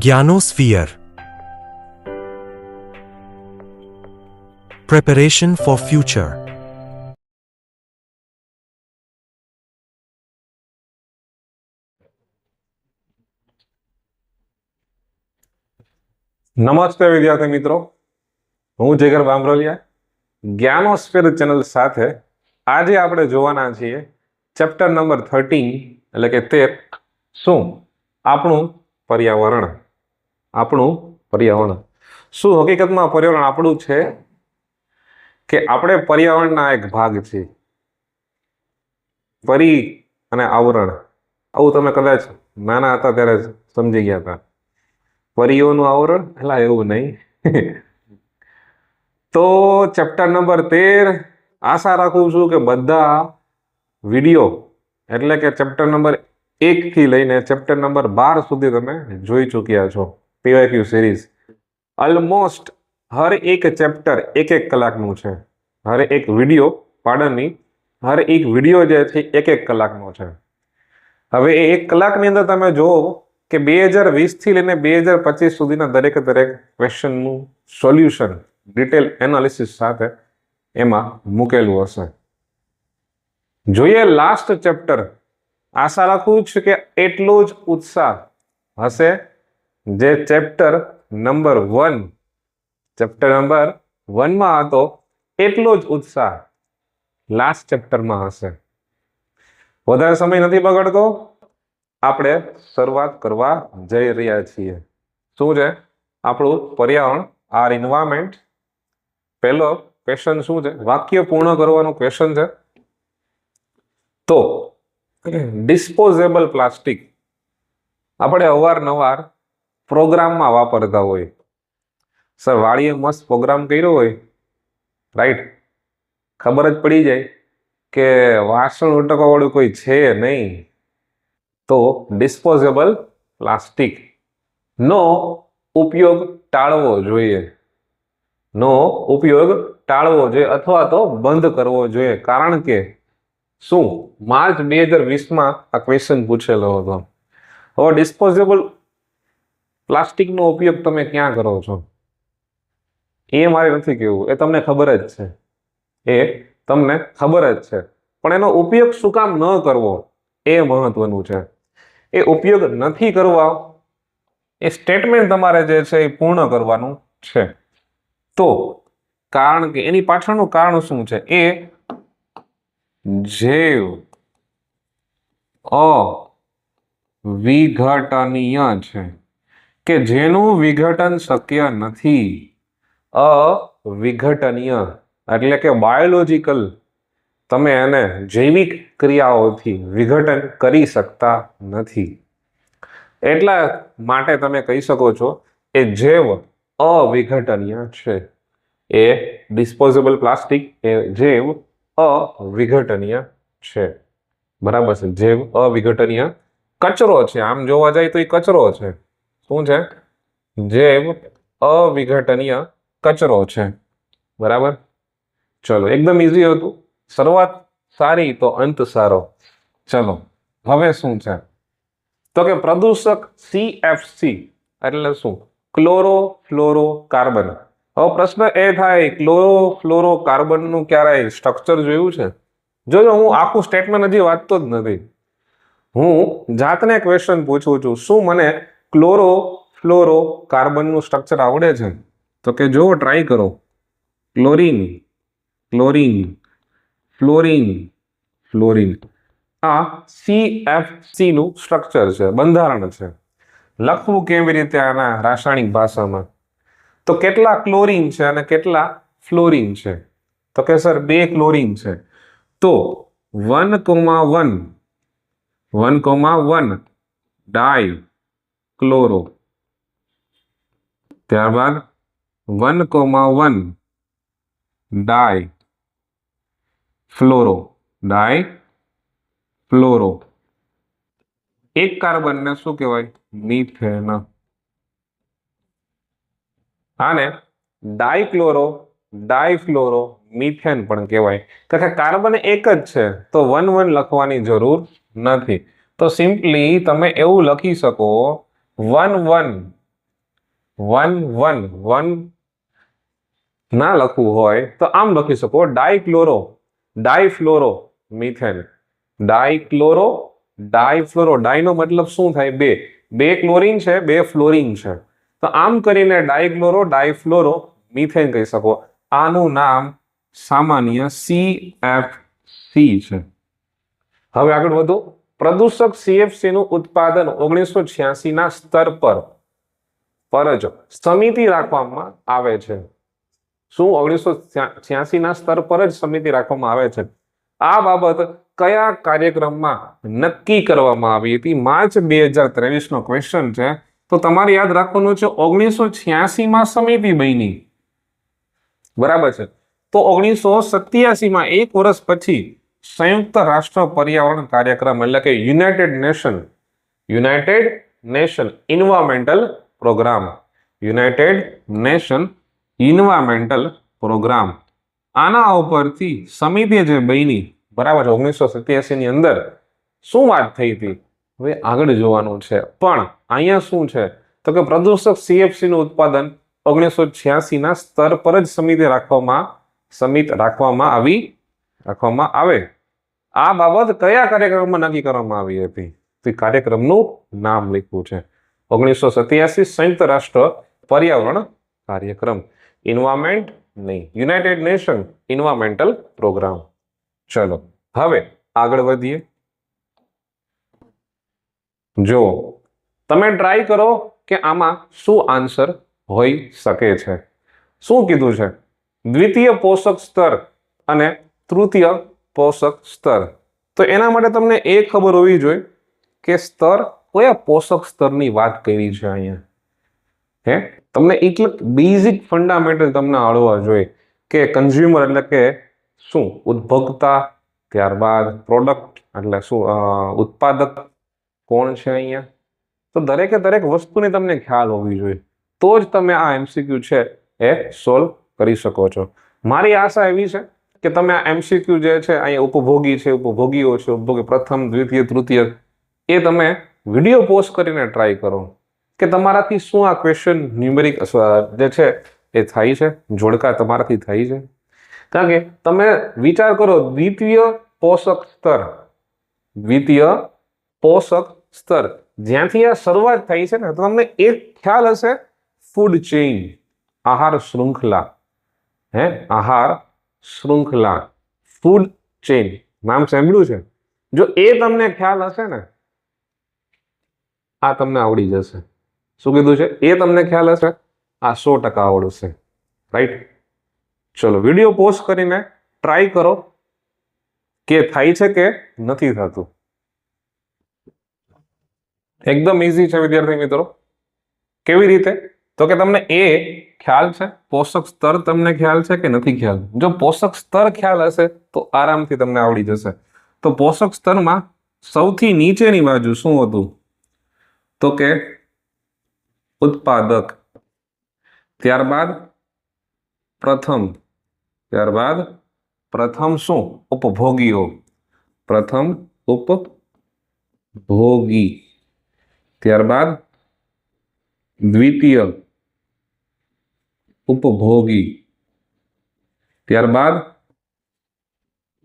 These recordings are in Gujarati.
Gyanosphere. Preparation for future. નમસ્તે વિદ્યાર્થી મિત્રો, હું જીગર બામરોલિયા જ્ઞાનોસ્ફિયર ચેનલ સાથે આજે આપણે જોવાના છીએ ચેપ્ટર નંબર 13 એટલે કે 13 શું આપણું પર્યાવરણ. શું હકીકતમાં પર્યાવરણ આપણું છે કે આપણે પર્યાવરણના એક ભાગ છીએ? પરી અને આવરણ આવું તમે કદાચ નાના હતા ત્યારે સમજી ગયા હતા. પરીઓનું આવરણ એટલે એવું નહીં. તો ચેપ્ટર નંબર 13 આશા રાખું છું કે બધા વિડીયો એટલે કે ચેપ્ટર નંબર 1 થી લઈને ચેપ્ટર નંબર 12 સુધી તમે જોઈ ચૂક્યા છો. પીવાયક્યુ સિરીઝ ઓલમોસ્ટ હર એક ચેપ્ટર 1 કલાકનું છે. હર એક વિડીયો જે છે 1 કલાકનો છે. હવે એ 1 કલાકની અંદર તમે જોવો કે 2020 થી લઈને 2025 સુધીના દરેક ક્વેશ્ચનનું સોલ્યુશન ડિટેલ એનાલિસિસ સાથે એમાં મૂકેલું હશે. જોઈએ લાસ્ટ ચેપ્ટર. આશા રાખું છું કે એટલો જ ઉત્સાહ હશે જે ચેપ્ટર નંબર 1 માં હતો એટલો જ ઉત્સાહ લાસ્ટ ચેપ્ટરમાં હશે. વધારે સમય નથી બગાડતો, આપણે શરૂઆત કરવા જઈ રહ્યા છીએ. શું છે આપણું પર્યાવરણ, આર એન્વાયરમેન્ટ. પહેલો ક્વેશ્ચન શું છે? વાક્ય પૂર્ણ કરવાનું ક્વેશ્ચન છે. તો ડિસ્પોઝેબલ પ્લાસ્ટિક આપણે અવારનવાર પ્રોગ્રામમાં વાપરતા હોય. સર વાળીએ મસ્ત પ્રોગ્રામ કર્યો હોય, રાઈટ, ખબર જ પડી જાય કે વાસણ ઉટકવા વાળું કોઈ છે નહીં, તો ડિસ્પોઝેબલ પ્લાસ્ટિક નો ઉપયોગ ટાળવો જોઈએ અથવા તો બંધ કરવો જોઈએ. કારણ કે શું માર્ચ 2020માં આ ક્વેશ્ચન પૂછેલો હતો. હવે ડિસ્પોઝેબલ પ્લાસ્ટિકનો ઉપયોગ તમે ક્યાં કરો છો એ મારે નથી કહેવું, એ તમને ખબર જ છે. પણ એનો ઉપયોગ શું કામ ન કરવો એ મહત્વનું છે. એ ઉપયોગ નથી કરવા એ સ્ટેટમેન્ટ તમારે જે છે એ પૂર્ણ કરવાનું છે. તો કારણ કે એની પાછળનું કારણ શું છે? એ જૈવ અવિઘટનીય છે કે જેનું વિઘટન શક્ય નથી. અવિઘટનીય એટલે કે બાયોલોજીકલ, તમે એને જૈવિક ક્રિયાઓથી વિઘટન કરી શકતા નથી. એટલા માટે તમે કહી શકો છો એ જૈવ અવિઘટનીય છે. એ ડિસ્પોઝેબલ પ્લાસ્ટિક એ જૈવ અવિઘટનીય છે. બરાબર છે, જૈવ અવિઘટનીય. કચરો છે, આમ જોવા જાય તો એ કચરો છે. શું છે? જૈવ અવિઘટનીય કચરો છે. બરાબર. ચલો, એકદમ ઈઝી હતું. શરૂઆત સારી તો અંત સારો. ચલો હવે શું છે? તો કે પ્રદૂષક CFC એટલે શું? ક્લોરોફ્લોરોકાર્બન. હવે પ્રશ્ન એ થાય, ક્લોરોફ્લોરોકાર્બનનું ક્યારેય સ્ટ્રક્ચર જોયું છે? જોજો, હું આખું સ્ટેટમેન્ટ હજી વાંચતો જ નથી. હું જાતને ક્વેશ્ચન પૂછું છું, શું મને ક્લોરોફ્લોરોકાર્બનનું સ્ટ્રક્ચર આવડે છે? તો કે જો ટ્રાય કરો. Chlorine, fluorine. આ CFC નું સ્ટ્રક્ચર છે, બંધારણ છે. લખવું કેવી રીતે આના રાસાયણિક ભાષામાં? તો કેટલા ક્લોરીન છે અને કેટલા ફ્લોરીન છે? તો કે સર 2 ક્લોરીન છે. તો 1,1 ડાઈ ક્લોરો, ત્યારબાદ 1,1 ડાઈ ફ્લોરો. એક કાર્બનને શું કહેવાય? મિથેન. આને ડાઈક્લોરો, ડાઈફ્લોરો, મિથેન પણ કહેવાય. કારણ કે કાર્બન એક જ છે તો 1,1 લખવાની જરૂર નથી. તો સિમ્પલી તમે એવું લખી શકો 1,1 વન ના લખવું હોય તો આમ લખી શકો ડાઈફ્લોરો મિથેન ડાઈફ્લોરો ડાઈનો મતલબ શું થાય બે ક્લોરીન છે બે ફ્લોરિન છે તો આમ કરીને ડાઈફ્લોરો મિથેન કહી શકો આનું નામ સામાન્ય CFC છે હવે આગળ વધો પ્રદૂષક CFC નું ઉત્પાદન 1986 ના સ્તર પર જ સમિતિ રાખવામાં આવે છે શું 1986 ના સ્તર પર જ સમિતિ રાખવામાં આવે છે આ બાબત કયા કાર્યક્રમમાં નક્કી કરવામાં આવી હતી માર્ચ 2023 નો ક્વેશ્ચન છે તો તમારે યાદ રાખવાનું છે 1986 માં સમિતિ બની બરાબર છે તો 1987 માં એક વર્ષ પછી સંયુક્ત રાષ્ટ્ર પર્યાવરણ કાર્યક્રમ એટલે કે યુનાઇટેડ નેશન એન્વાયરમેન્ટલ પ્રોગ્રામ આના ઉપરથી સમિતિ જે બની બરાબર 1987 ની અંદર શું વાત થઈ હતી હવે આગળ જોવાનું છે પણ અહીંયા શું છે તો કે પ્રદૂષક CFC નું ઉત્પાદન 1986 ના સ્તર પર જ સમિતિ રાખવામાં આવે આ બાબત કયા કાર્યક્રમમાં નક્કી કરવામાં આવી હતી તે કાર્યક્રમનું નામ લખ્યું છે 1987 સંયુક્ત રાષ્ટ્ર પર્યાવરણ કાર્યક્રમ એન્વાયરમેન્ટ નહીં યુનાઇટેડ નેશન એન્વાયરમેન્ટલ પ્રોગ્રામ ચલો હવે આગળ વધીએ જો તમે ટ્રાય કરો કે આમાં શું આન્સર હોઈ શકે છે શું કીધું છે દ્વિતીય પોષક સ્તર અને તૃતીય પોષક સ્તર તો એના માટે તમને એ ખબર હોવી જોઈએ કે સ્તર કયા પોષક સ્તરની વાત કરી છે અહીંયા તમને એટલું બેઝિક ફંડામેન્ટલ તમને આવડવા જોઈએ કે કન્ઝ્યુમર એટલે કે શું ઉદ્ભોક્તા ત્યારબાદ પ્રોડક્ટ એટલે શું ઉત્પાદક કોણ છે અહીંયા તો દરેક વસ્તુની તમને ખ્યાલ હોવી જોઈએ તો જ તમે આ MCQ છે એ સોલ્વ કરી શકો છો મારી આશા એવી છે કે તમે આ MCQ જે છે અહીંયા ઉપભોગીઓ છે પ્રથમ દ્વિતીય તૃતીય એ તમે વિડીયો પોસ્ટ કરીને ટ્રાય કરો કે તમારાથી શું આ ક્વેશ્ચન ન્યુમેરિક જે છે એ થાય છે જોડકા તમારાથી થાય છે કારણ કે તમે વિચાર કરો દ્વિતીય પોષક સ્તર જ્યાંથી આ શરૂઆત થઈ છે ને તો તમને એક ખ્યાલ હશે ફૂડ ચેઇન આહાર શૃંખલા ફૂડ ચેઇન નામ સાંભળ્યું છે જો એ તમને ખ્યાલ હશે ને આ તમને આવડી જશે શું કીધું છે એ તમને ખ્યાલ હશે આ 100% આવડશે રાઈટ ચલો વિડીયો પોસ્ટ કરીને ટ્રાય કરો કે થાય છે કે નથી થતું એકદમ ઈઝી છે વિદ્યાર્થી મિત્રો કેવી રીતે તો કે તમને એ ખ્યાલ છે પોષક સ્તર તમને ખ્યાલ છે કે નથી ખ્યાલ જો પોષક સ્તર ખ્યાલ હશે તો આરામથી તમને આવડી જશે તો પોષક સ્તરમાં સૌથી નીચેની બાજુ શું હતું તો કે ઉત્પાદક ત્યારબાદ પ્રથમ શું ઉપભોગીઓ ઉપભોગી ત્યારબાદ દ્વિતીય ઉપભોગી ત્યારબાદ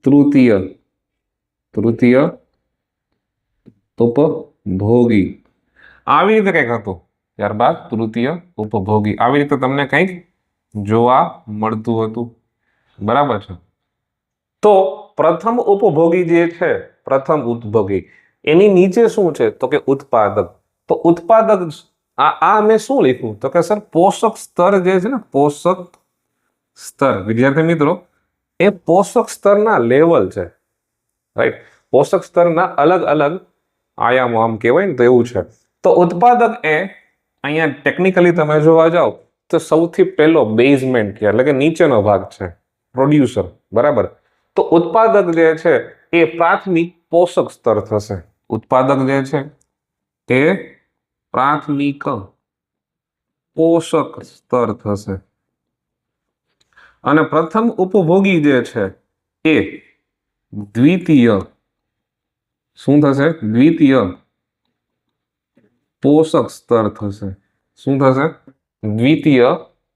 તૃતીય ઉપભોગી આવી રીતે કંઈક હતું ત્યારબાદ તૃતીય ઉપભોગી આવી રીતે તમને કંઈક જોવા મળતું હતું બરાબર છે તો પ્રથમ ઉપભોગી જે છે એની નીચે શું છે તો કે ઉત્પાદક તો ઉત્પાદક આ મેં શું લખ્યું તો કે સર પોષક સ્તર જે છે ને પોષક સ્તર વિદ્યાર્થી મિત્રો એ પોષક સ્તરના લેવલ છે રાઈટ પોષક સ્તરના અલગ અલગ આયામો આમ કહેવાય ને તો એવું છે તો ઉત્પાદક એ અહીંયા ટેકનિકલી તમે જોવા જાઓ તો સૌથી પહેલો બેઝમેન્ટ કે એટલે કે નીચેનો ભાગ છે પ્રોડ્યુસર બરાબર તો ઉત્પાદક જે છે એ પ્રાથમિક પોષક સ્તર થશે ઉત્પાદક જે છે એ પ્રાથમિક પોષક સ્તર થશે અને પ્રથમ ઉપભોગી જે છે એ દ્વિતીય શું થશે દ્વિતીય પોષક સ્તર થશે શું થશે દ્વિતીય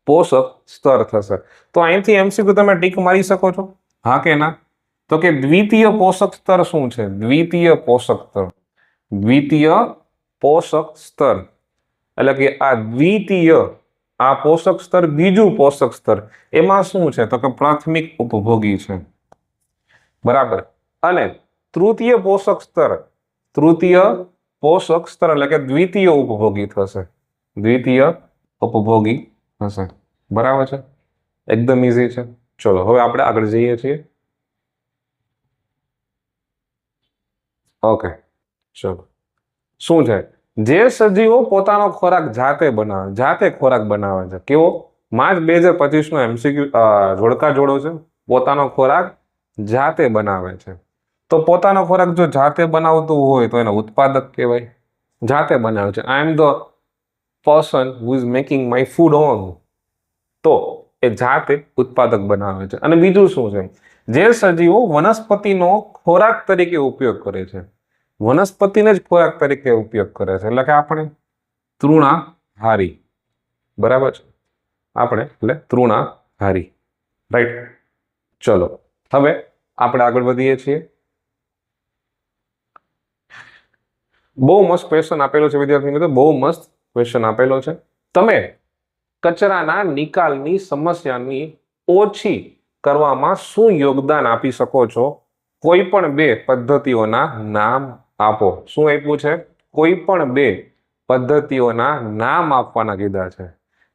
પોષક સ્તર થશે. તો અહીંથી એમસીક્યુ તમે ટીક મારી શકો છો, હા કે ના? તો કે દ્વિતીય પોષક સ્તર શું છે? દ્વિતીય પોષક સ્તર, દ્વિતીય પોષક સ્તર એટલે કે આ દ્વિતીય, આ પોષક સ્તર બીજું પોષક સ્તર, એમાં શું છે? તો કે પ્રાથમિક ઉપભોગી છે, બરાબર. અને તૃતીય પોષક સ્તર, તૃતીય પોષક સ્તર એટલે કે દ્વિતીય ઉપભોગી થશે, દ્વિતીય ઉપભોગી હશે, બરાબર છે. એકદમ ઈઝી છે. ચલો હવે આપણે આગળ જઈએ છીએ. ઓકે, ચલો શું છે? જે સજીવો પોતાનો ખોરાક જાતે બનાવે, જાતે ખોરાક બનાવે છે, કેવો? માર્ચ 2025 નો એમસીક્યુ જોડકા જોડો છે. પોતાનો ખોરાક જાતે બનાવે છે. તો પોતાનો ખોરાક જો જાતે બનાવતું હોય તો એને ઉત્પાદક કહેવાય. જાતે બનાવે છે, I am the person who is making my food own, તો એ જાતે ઉત્પાદક બનાવે છે. અને બીજું શું છે? જે સજીવો વનસ્પતિનો ખોરાક તરીકે ઉપયોગ કરે છે, વનસ્પતિને જ ખોરાક તરીકે ઉપયોગ કરે છે, એટલે કે આપણે તૃણાહારી, બરાબર છે. આપણે એટલે તૃણાહારી, રાઈટ. ચલો હવે આપણે આગળ વધીએ છીએ. બહુ મસ્ત ક્વેશ્ચન આપેલો છે વિદ્યાર્થી મિત્રો, બહુ મસ્ત ક્વેશ્ચન આપેલો છે. તમે કચરાના નિકાલની સમસ્યાની ઓછી કરવામાં શું યોગદાન આપી શકો છો? કોઈ પણ બે પદ્ધતિઓના નામ આપો. શું આપ્યું છે? કોઈ પણ બે પદ્ધતિઓના નામ આપવાના કીધા છે.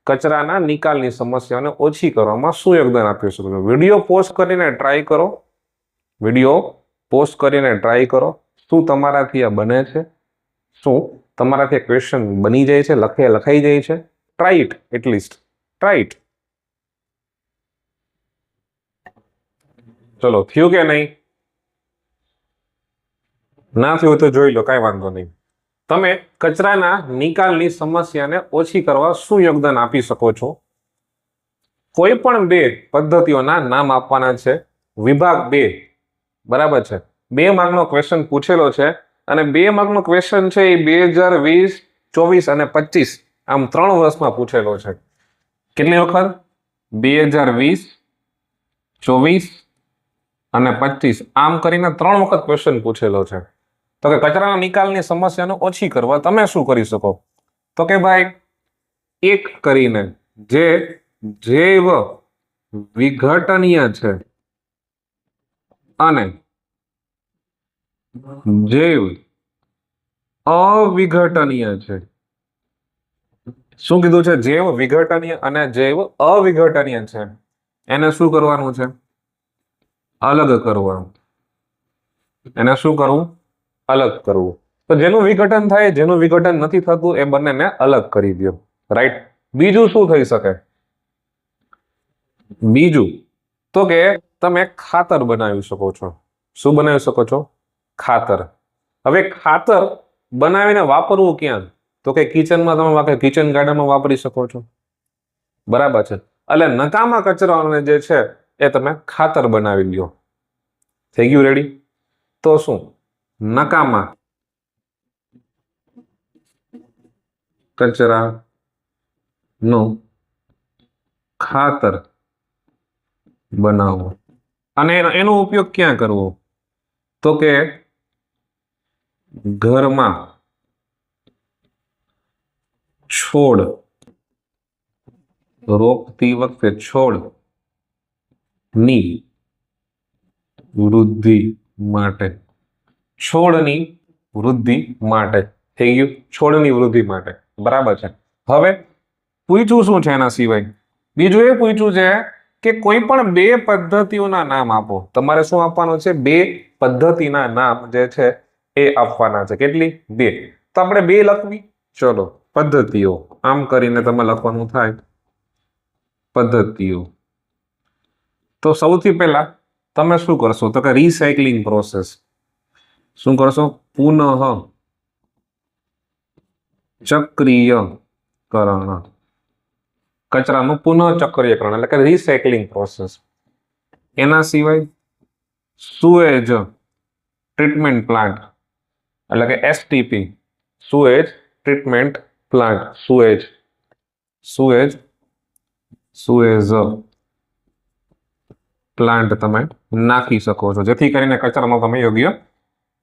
કચરાના નિકાલની સમસ્યાને ઓછી કરવામાં શું યોગદાન આપી શકો છો? વિડીયો પોસ્ટ કરીને ટ્રાય કરો, વિડીયો પોસ્ટ કરીને ટ્રાય કરો. શું તમારાથી આ બને છે? શું તમારાથી ક્વેશ્ચન બની જાય છે, લખાઈ જાય છે? Try it, at least try it. ચલો થયું કે નહીં? ના થયું તો જોઈ લો, કાંઈ વાંધો નહીં. તમે કચરાના નિકાલની સમસ્યાને ઓછી કરવા શું યોગદાન આપી શકો છો? કોઈ પણ બે પદ્ધતિઓના નામ આપવાના છે. વિભાગ 2, બરાબર છે. 2 માર્કનો ક્વેશ્ચન પૂછેલો છે અને 2 માર્કનો ક્વેશ્ચન છે એ 2020, 24 અને 25 આમ 3 વર્ષમાં પૂછેલો છે. કેટલી વખત? 2020, 24 અને 25 આમ કરીને 3 વખત ક્વેશ્ચન પૂછેલો છે. તો કે કચરાના નિકાલની સમસ્યાને ઓછી કરવા તમે શું કરી શકો? તો કે ભાઈ એક કરીને જે જૈવ વિઘટનીય છે અને જૈવ અવિઘટનીય છે. શું કીધું છે? જૈવ વિઘટનીય અને જૈવ અવિઘટનીય છે. એને શું કરવાનું છે? અલગ કરવાનું. એને શું કરવું? અલગ કરવું. તો જેનું વિઘટન થાય, જેનું વિઘટન નથી થતું, એ બંનેને અલગ કરી દો, રાઈટ. બીજું શું થઈ શકે? બીજું તો કે તમે ખાતર બનાવી શકો છો. શું બનાવી શકો છો? ખાતર. હવે ખાતર બનાવીને વાપરવું ક્યાં? તો કે કિચનમાં તમે કિચન ગાર્ડનમાં વાપરી શકો છો, બરાબર છે. એટલે નકામા કચરાઓને જે છે એ તમે ખાતર બનાવી લ્યો. થઈ ગયું રેડી? તો શું નકામા કચરાનું ખાતર બનાવો. અને એનો ઉપયોગ ક્યાં કરવો? તો કે ઘરમાં છોડ રોપતી વખતે છોડની વૃદ્ધિ માટે. છોડની વૃદ્ધિ માટે. થઈ ગયું? છોડની વૃદ્ધિ માટે, બરાબર છે. હવે પૂછ્યું શું છે એના સિવાય? બીજું એ પૂછ્યું છે કે કોઈ પણ બે પદ્ધતિઓના નામ આપો. તમારે શું આપવાનું છે? બે પદ્ધતિના નામ જે છે એ આપવાના છે. કેટલી? 2. તો આપણે 2 લખવી. ચલો પદ્ધતિઓ, આમ કરીને તમે લખવાનું થાય પદ્ધતિઓ. તો સૌથી પહેલા તમે શું કરશો? તો કે રિસાયકલિંગ પ્રોસેસ. શું કરશો? પુનઃ ચક્રીયકરણ. કચરાનું પુનઃ ચક્રીયકરણ એટલે કે રિસાયકલિંગ પ્રોસેસ. એના સિવાય સુએજ ટ્રીટમેન્ટ પ્લાન્ટ એટલે કે STP, sewage treatment plant. Sewage sewage plant તમે નાખી શકો છો, જેથી કરીને કચરાનો તમે યોગ્ય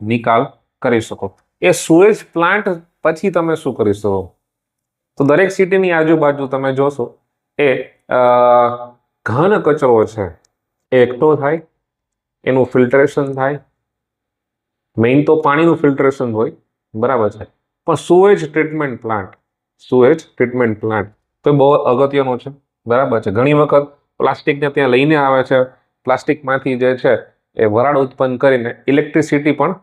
નિકાલ કરી શકો. એ સુએજ પ્લાન્ટ પછી તમે શું કરી શકો? તો દરેક સિટીની આજુબાજુ તમે જોશો એ ઘન કચરો છે એ એકઠો થાય, એનું ફિલ્ટરેશન થાય. મેઇન તો પાણીનું ફિલ્ટરેશન હોય, બરાબર છે, પણ સુએજ ટ્રીટમેન્ટ પ્લાન્ટ તો બહુ અગત્યનો છે, બરાબર છે. ઘણી વખત પ્લાસ્ટિકને ત્યાં લઈને આવે છે, પ્લાસ્ટિકમાંથી જે છે એ વરાળ ઉત્પન્ન કરીને ઇલેક્ટ્રિસિટી પણ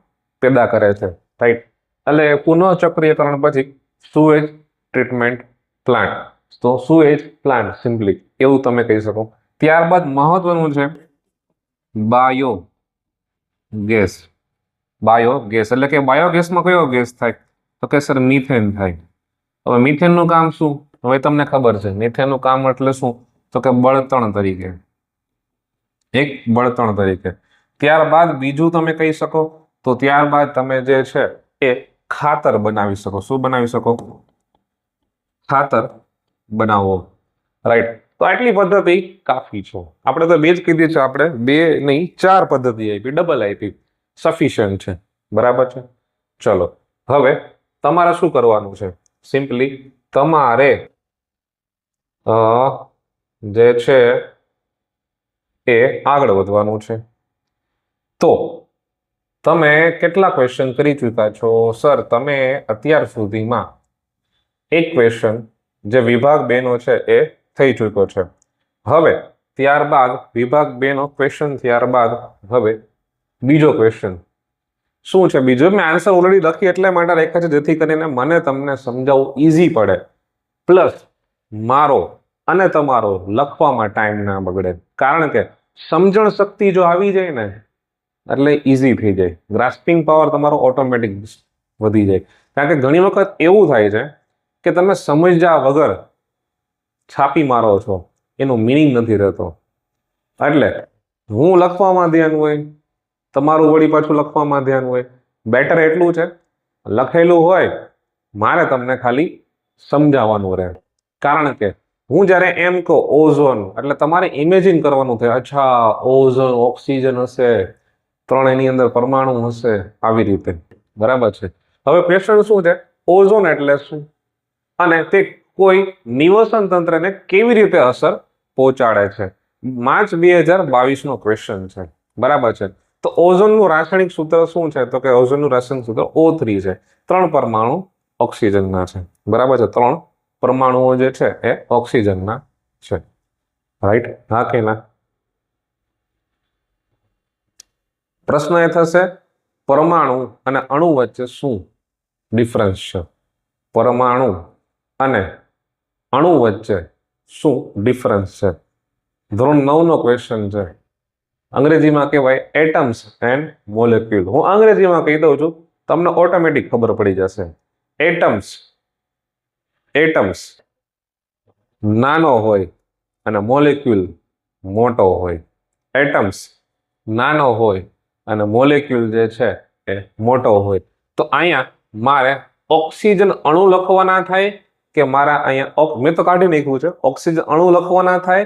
પેદા કરે છે, રાઈટ. એટલે પુનઃચક્રીયકરણ પછી સુએજ ટ્રીટમેન્ટ પ્લાન્ટ, તો સુએજ પ્લાન્ટ સિમ્પલી એવું તમે કહી શકો. ત્યારબાદ મહત્વનું છે બાયોગેસ. એટલે કે બાયોગેસમાં કયો ગેસ થાય? તો કે સર મિથેન થાય. હવે મિથેનનું કામ શું? હવે તમને ખબર છે મિથેનનું કામ એટલે શું? તો કે બળતણ તરીકે, એક બળતણ તરીકે. ત્યારબાદ બીજું તમે કહી શકો તો ત્યારબાદ તમે જે છે એ ખાતર બનાવી શકો. શું બનાવી શકો? ખાતર બનાવો, રાઈટ. તો આટલી પદ્ધતિ કાફી છે. આપણે તો બે જ કીધી છે, આપણે બે નહીં 4 પદ્ધતિ આપી, ડબલ આપી, સફિશિયન્ટ છે, બરાબર છે. ચલો હવે તમારે શું કરવાનું છે? સિમ્પલી તમારે જે છે એ આગળ વધવાનું છે. તો તમે કેટલા ક્વેશ્ચન કરી ચૂક્યા છો? સર તમે અત્યાર સુધીમાં એક ક્વેશ્ચન જે વિભાગ 2 નો છે એ થઈ ચૂક્યો છે. હવે ત્યારબાદ વિભાગ 2 નો ક્વેશ્ચન, ત્યારબાદ હવે બીજો ક્વેશ્ચન શું છે? બીજો મેં આન્સર ઓલરેડી લખી એટલે માટે રાખ્યા છે જેથી કરીને મને તમને સમજાવવું ઈઝી પડે, પ્લસ મારો અને તમારો લખવામાં ટાઈમ ના બગડે. કારણ કે સમજણ શક્તિ જો આવી જાય ને એટલે ઈઝી થઈ જાય, ગ્રાસ્પિંગ પાવર તમારો ઓટોમેટિક વધી જાય. કારણ કે ઘણી વખત એવું થાય છે કે તમે સમજ્યા વગર છાપી મારો છો, એનું મિનિંગ નથી રહેતો. એટલે હું લખવામાં ધ્યાન હોય, તમારું વળી પાછું લખવામાં ધ્યાન હોય. બેટર એટલું છે લખેલું હોય, મારે તમને ખાલી સમજાવવાનું રહે. કારણ કે હું જ્યારે એમ કહું ઓઝોન એટલે તમારે ઇમેજિન કરવાનું થાય, અચ્છા ઓઝોન ઓક્સિજન હશે, 3 એની અંદર પરમાણુ હશે, આવી રીતે, બરાબર છે. હવે ક્વેશ્ચન શું છે? ઓઝોન એટલે શું અને તે કોઈ નિવસન તંત્રને કેવી રીતે અસર પહોંચાડે છે? માર્ચ 2022 નો ક્વેશ્ચન છે, બરાબર છે. તો ઓઝોનનું રાસાયણિક સૂત્ર શું છે? તો કે ઓઝોનનું રાસાયણિક સૂત્ર O3 છે. 3 પરમાણુ ઓક્સિજનના છે, બરાબર છે. 3 પરમાણુઓ જે છે એ ઓક્સિજનના છે, રાઈટ. હા કે ના? પ્રશ્ન એ થશે પરમાણુ અને અણુ વચ્ચે શું ડિફરન્સ છે? પરમાણુ અને અણુ વચ્ચે શું ડિફરન્સ છે? ધોરણ 9 નો ક્વેશ્ચન છે. અંગ્રેજીમાં કહેવાય એટમ્સ એન્ડ મોલેક્યુલ. હું અંગ્રેજીમાં કહી દઉં છું, તમને ઓટોમેટિક ખબર પડી જશે. એટમ્સ નાનો હોય અને મોલેક્યુલ મોટો હોય. એટમ્સ નાનો હોય અને મોલેક્યુલ જે છે એ મોટો હોય. તો અહીંયા મારે ઓક્સિજન અણુ લખવાના થાય કે મારા અહીંયા મેં તો કાઢી નાખ્યું છે, ઓક્સિજન અણુ લખવાના થાય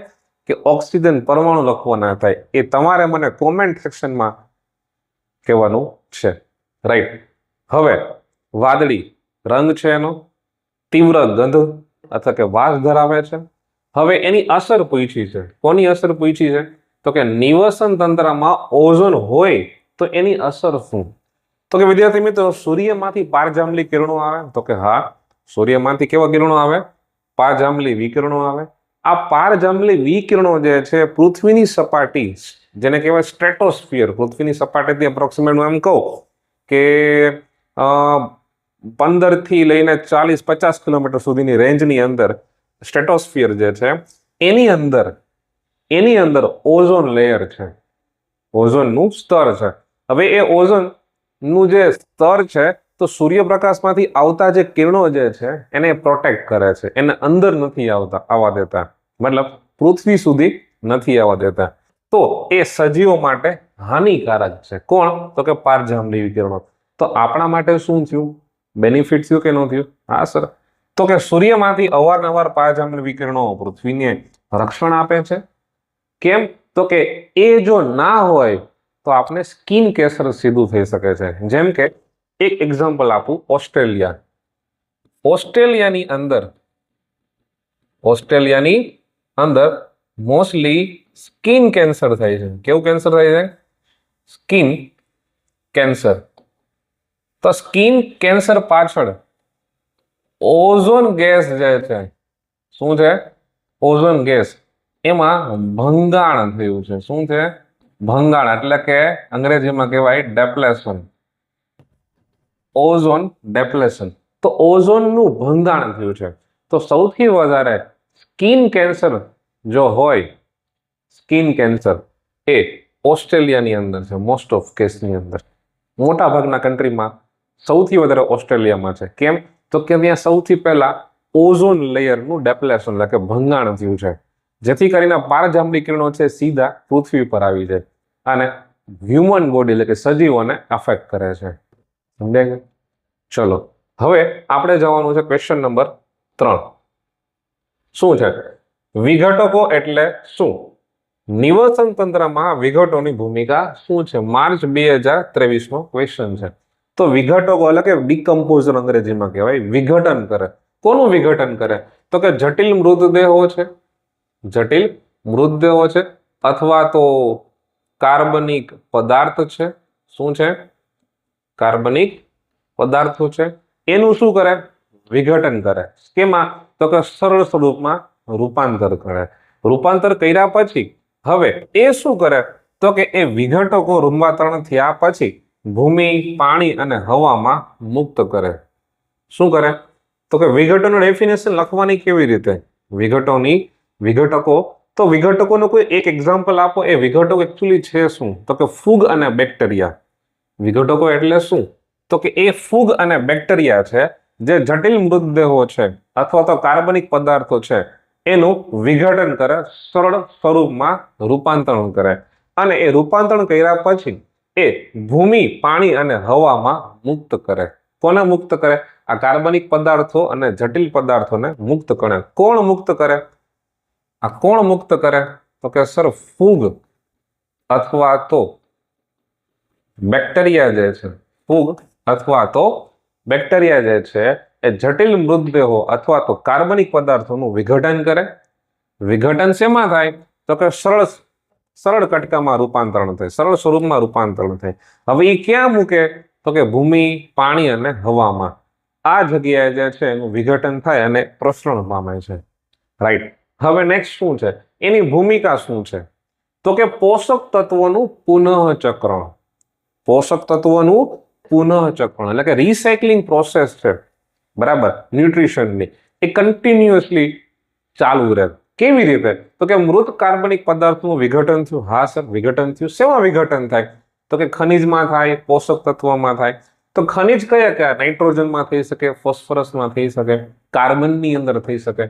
કે ઓક્સિજન પરમાણુ લખવાના થાય, એ તમારે મને કોમેન્ટ સેક્શનમાં કહેવાનું છે, રાઈટ. હવે વાદળી રંગ છે એનો, તીવ્ર ગંધ અથવા કે વાસ ધરાવે છે. હવે એની અસર પૂછી છે. કોની અસર પૂછી છે? તો કે નિવસન તંત્રમાં ઓઝોન હોય તો એની અસર શું? તો કે વિદ્યાર્થી મિત્રો, સૂર્યમાંથી પારજાંબલી કિરણો આવે. તો કે હા, સૂર્યમાંથી કેવા કિરણો આવે? પારજાંબલી વિકિરણો આવે. આ પારજાંબલી વિકિરણો જે છે પૃથ્વીની સપાટી, જેને કહેવાય સ્ટ્રેટોસ્ફિયર, પૃથ્વીની સપાટીથી એપ્રોક્સિમેટ હું એમ કહું કે 15 થી લઈને 40-50 કિલોમીટર સુધીની રેન્જની અંદર સ્ટ્રેટોસ્ફિયર જે છે એની અંદર ઓઝોન લેયર છે, ઓઝોનનું સ્તર છે. હવે એ ઓઝોનનું જે સ્તર છે તો સૂર્યપ્રકાશમાંથી આવતા જે કિરણો જે છે એને પ્રોટેક્ટ કરે છે, એને અંદર નથી આવવા દેતા, મતલબ પૃથ્વી સુધી નથી આવવા દેતા. તો એ સજીવો માટે હાનિકારક છે. કોણ? તો કે પારજાંબલી વિકિરણો. તો આપણા માટે શું થયું? બેનિફિટ થયું કે ન થયું? હા સર. તો તો કે સૂર્યમાંથી અવારનવાર પારજાંબલી વિકિરણો પૃથ્વીને રક્ષણ આપે છે. કેમ? તો કે એ જો ના હોય તો આપણે સ્કિન કેન્સર સીધું થઈ શકે છે. જેમ કે એક એક્ઝામ્પલ આપું, ઓસ્ટ્રેલિયાની અંદર મોસ્ટલી સ્કિન કેન્સર થાય છે. કેવું કેન્સર થાય છે? Skin cancer. તો સ્કિન કેન્સર પાછળ ઓઝોન ગેસ જે છે, શું છે? ઓઝોન ગેસ, એમાં ભંગાણ થયું છે. શું છે? ભંગાણ, એટલે કે અંગ્રેજીમાં કહેવાય ડેપ્લેશન. Ozone depletion. તો ઓઝોનનું ભંગાણ થયું છે. તો સૌથી વધારે સ્કિન કેન્સર જો હોય, સ્કિન કેન્સર એ ઓસ્ટ્રેલિયાની અંદર છે. મોસ્ટ ઓફ કેસની અંદર, મોટા ભાગના કન્ટ્રીમાં સૌથી વધારે ઓસ્ટ્રેલિયામાં છે. કેમ? તો કે ત્યાં સૌથી પહેલા ઓઝોન લેયરનું ડેપ્લેશન, એટલે કે ભંગાણ થયું છે, જેથી કરીને પારજાંબલી કિરણો છે સીધા પૃથ્વી પર આવી જાય અને હ્યુમન બોડી, એટલે કે સજીવોને અફેક્ટ કરે છે. સમજાય? ચલો, હવે આપણે જવાનું છે ક્વેશ્ચન નંબર 3. શું છે? વિઘટકો એટલે શું? નિવસન તંત્રમાં વિઘટોની ભૂમિકા શું છે? માર્ચ 2023 નો ક્વેશ્ચન છે. તો વિઘટકો એટલે કે ડિકમ્પોઝર અંગ્રેજીમાં કહેવાય, વિઘટન કરે. કોનું વિઘટન કરે? તો કે જટિલ મૃતદેહો છે, જટિલ મૃતદેહો છે, અથવા તો કાર્બનિક પદાર્થ છે. શું છે? કાર્બનિક પદાર્થો છે. એનું શું કરે? વિઘટન કરે. કેમાં? તો કે સરળ સ્વરૂપમાં રૂપાંતર કરે. રૂપાંતર કર્યા પછી હવે એ શું કરે? તો કે એ વિઘટકો રૂપાંતરણ થયા પછી ભૂમિ, પાણી અને હવામાં મુક્ત કરે. શું કરે? તો કે વિઘટોનું ડેફિનેશન લખવાની કેવી રીતે? વિઘટકો, તો વિઘટકોનું કોઈ એક એક્ઝામ્પલ આપો. એ વિઘટકો એકચ્યુઅલી છે શું? તો કે ફૂગ અને બેક્ટેરિયા. વિઘટકો એટલે શું? તો કે એ ફૂગ અને બેક્ટેરિયા છે જે જટિલ મૃતદેહો છે અથવા તો કાર્બનિક પદાર્થો છે એનું વિઘટન કરે, સરળ સ્વરૂપમાં રૂપાંતરણ કરે, અને એ રૂપાંતરણ કર્યા પછી એ ભૂમિ, પાણી અને હવામાં મુક્ત કરે. કોને મુક્ત કરે? આ કાર્બનિક પદાર્થો અને જટિલ પદાર્થોને મુક્ત કરે. કોણ મુક્ત કરે? આ કોણ મુક્ત કરે? તો કે સર ફૂગ અથવા તો બેક્ટેરિયા જે છે, ફૂગ અથવા તો બેક્ટેરિયા જે છે એ જટિલ મૃતદેહો અથવા તો કાર્બનિક પદાર્થોનું વિઘટન કરે. વિઘટન શેમાં થાય? તો કે સરળ કટકામાં રૂપાંતરણ થાય, સરળ સ્વરૂપમાં રૂપાંતરણ થાય. હવે એ ક્યાં મૂકે? તો કે ભૂમિ, પાણી અને હવામાં. આ જગ્યાએ જે છે એનું વિઘટન થાય અને પ્રસરણ પામે છે. રાઈટ. હવે નેક્સ્ટ શું છે? એની ભૂમિકા શું છે? તો કે પોષક તત્વોનું પુનઃચક્રણ. પોષક તત્વોનું પુનઃચક્રણ એટલે કે રિસાયકલિંગ પ્રોસેસ છે, બરાબર, ન્યુટ્રિશનની, એ કન્ટિન્યુઅસલી ચાલુ રહે. કેવી રીતે? તો કે મૃત કાર્બનિક પદાર્થનું વિઘટન થયું. હા સર, વિઘટન થયું. શેમાં વિઘટન થાય? તો કે ખનિજમાં થાય, પોષક તત્વોમાં થાય. તો ખનિજ કયા કયા? નાઇટ્રોજનમાં થઈ શકે, ફોસ્ફરસમાં થઈ શકે, કાર્બનની અંદર થઈ શકે.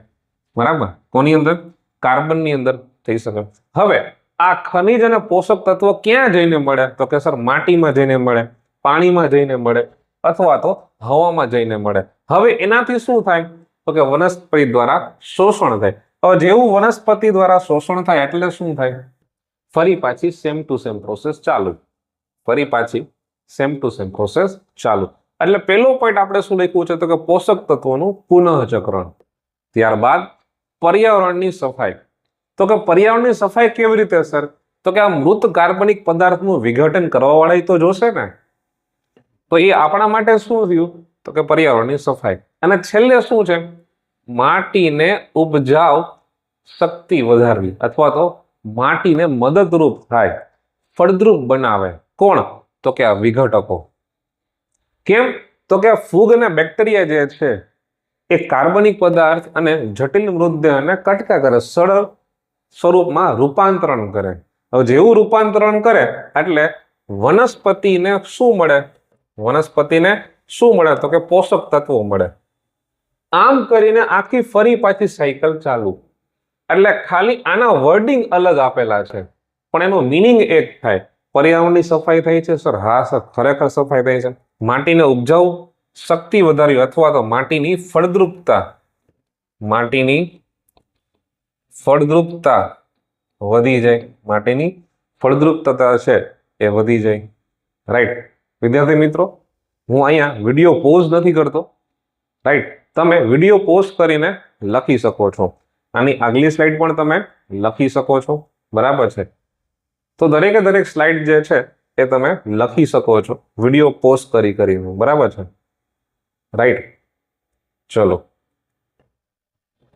બરાબર, કોની અંદર? કાર્બનની અંદર થઈ શકે. હવે આ ખનિજ અને પોષક તત્વો ક્યાં જઈને મળે? તો કે સર માટીમાં જઈને મળે, પાણીમાં જઈને મળે, અથવા તો હવામાં જઈને મળે. હવે એનાથી શું થાય? તો કે વનસ્પતિ દ્વારા શોષણ થાય. હવે જેવું વનસ્પતિ દ્વારા શોષણ થાય એટલે શું થાય? ફરી પાછી સેમ ટુ સેમ પ્રોસેસ ચાલુ. એટલે પહેલો પોઈન્ટ આપણે શું લખ્યું છે? તો કે પોષક તત્વોનું પુનઃચક્રણ. ત્યારબાદ પર્યાવરણની સફાઈ. તો કે પર્યાવરણની સફાઈ કેવી રીતે સર? તો કે આ મૃત કાર્બનિક પદાર્થનું વિઘટન કરવા વાળા તો જોશે ને. તો એ આપણા માટે શું થયું? તો કે પર્યાવરણની સફાઈ. અને છેલ્લે શું છે? માટીને ઉપજાવ શક્તિ વધારવી, અથવા તો માટીને મદદરૂપ થાય, ફળદ્રુપ બનાવે. કોણ? તો કે આ વિઘટકો. કેમ? તો કે ફૂગ અને બેક્ટેરિયા જે છે એ કાર્બનિક પદાર્થ અને જટિલ મૃતદેહને કટકા કરે, સરળ સ્વરૂપમાં રૂપાંતરણ કરે. હવે જેવું રૂપાંતરણ કરે એટલે વનસ્પતિને શું મળે? તો કે પોષક તત્વો મળે. આમ કરીને આખી ફરી પાછી સાયકલ ચાલુ. એટલે ખાલી આના વર્ડિંગ અલગ આપેલા છે પણ એનો મિનિંગ એક થાય. પર્યાવરણની સફાઈ થઈ છે સર? હા સર, ખરેખર સફાઈ થઈ છે. માટીને ઉપજાઉ શક્તિ વધારવી અથવા તો માટીની ફળદ્રુપતા માટીની ફળદ્રુપતા વધી જાય, માટીની ફળદ્રુપતા છે એ વધી જાય. રાઈટ વિદ્યાર્થી મિત્રો, હું અહીંયા વિડીયો પોઝ નથી કરતો. રાઈટ, તમે વિડીયો પોઝ કરીને લખી શકો છો. આની આગલી સ્લાઇડ પણ તમે લખી શકો છો. બરાબર છે? તો દરેકે દરેક સ્લાઇડ જે છે એ તમે લખી શકો છો વિડીયો પોઝ કરીને. બરાબર છે? રાઈટ, ચલો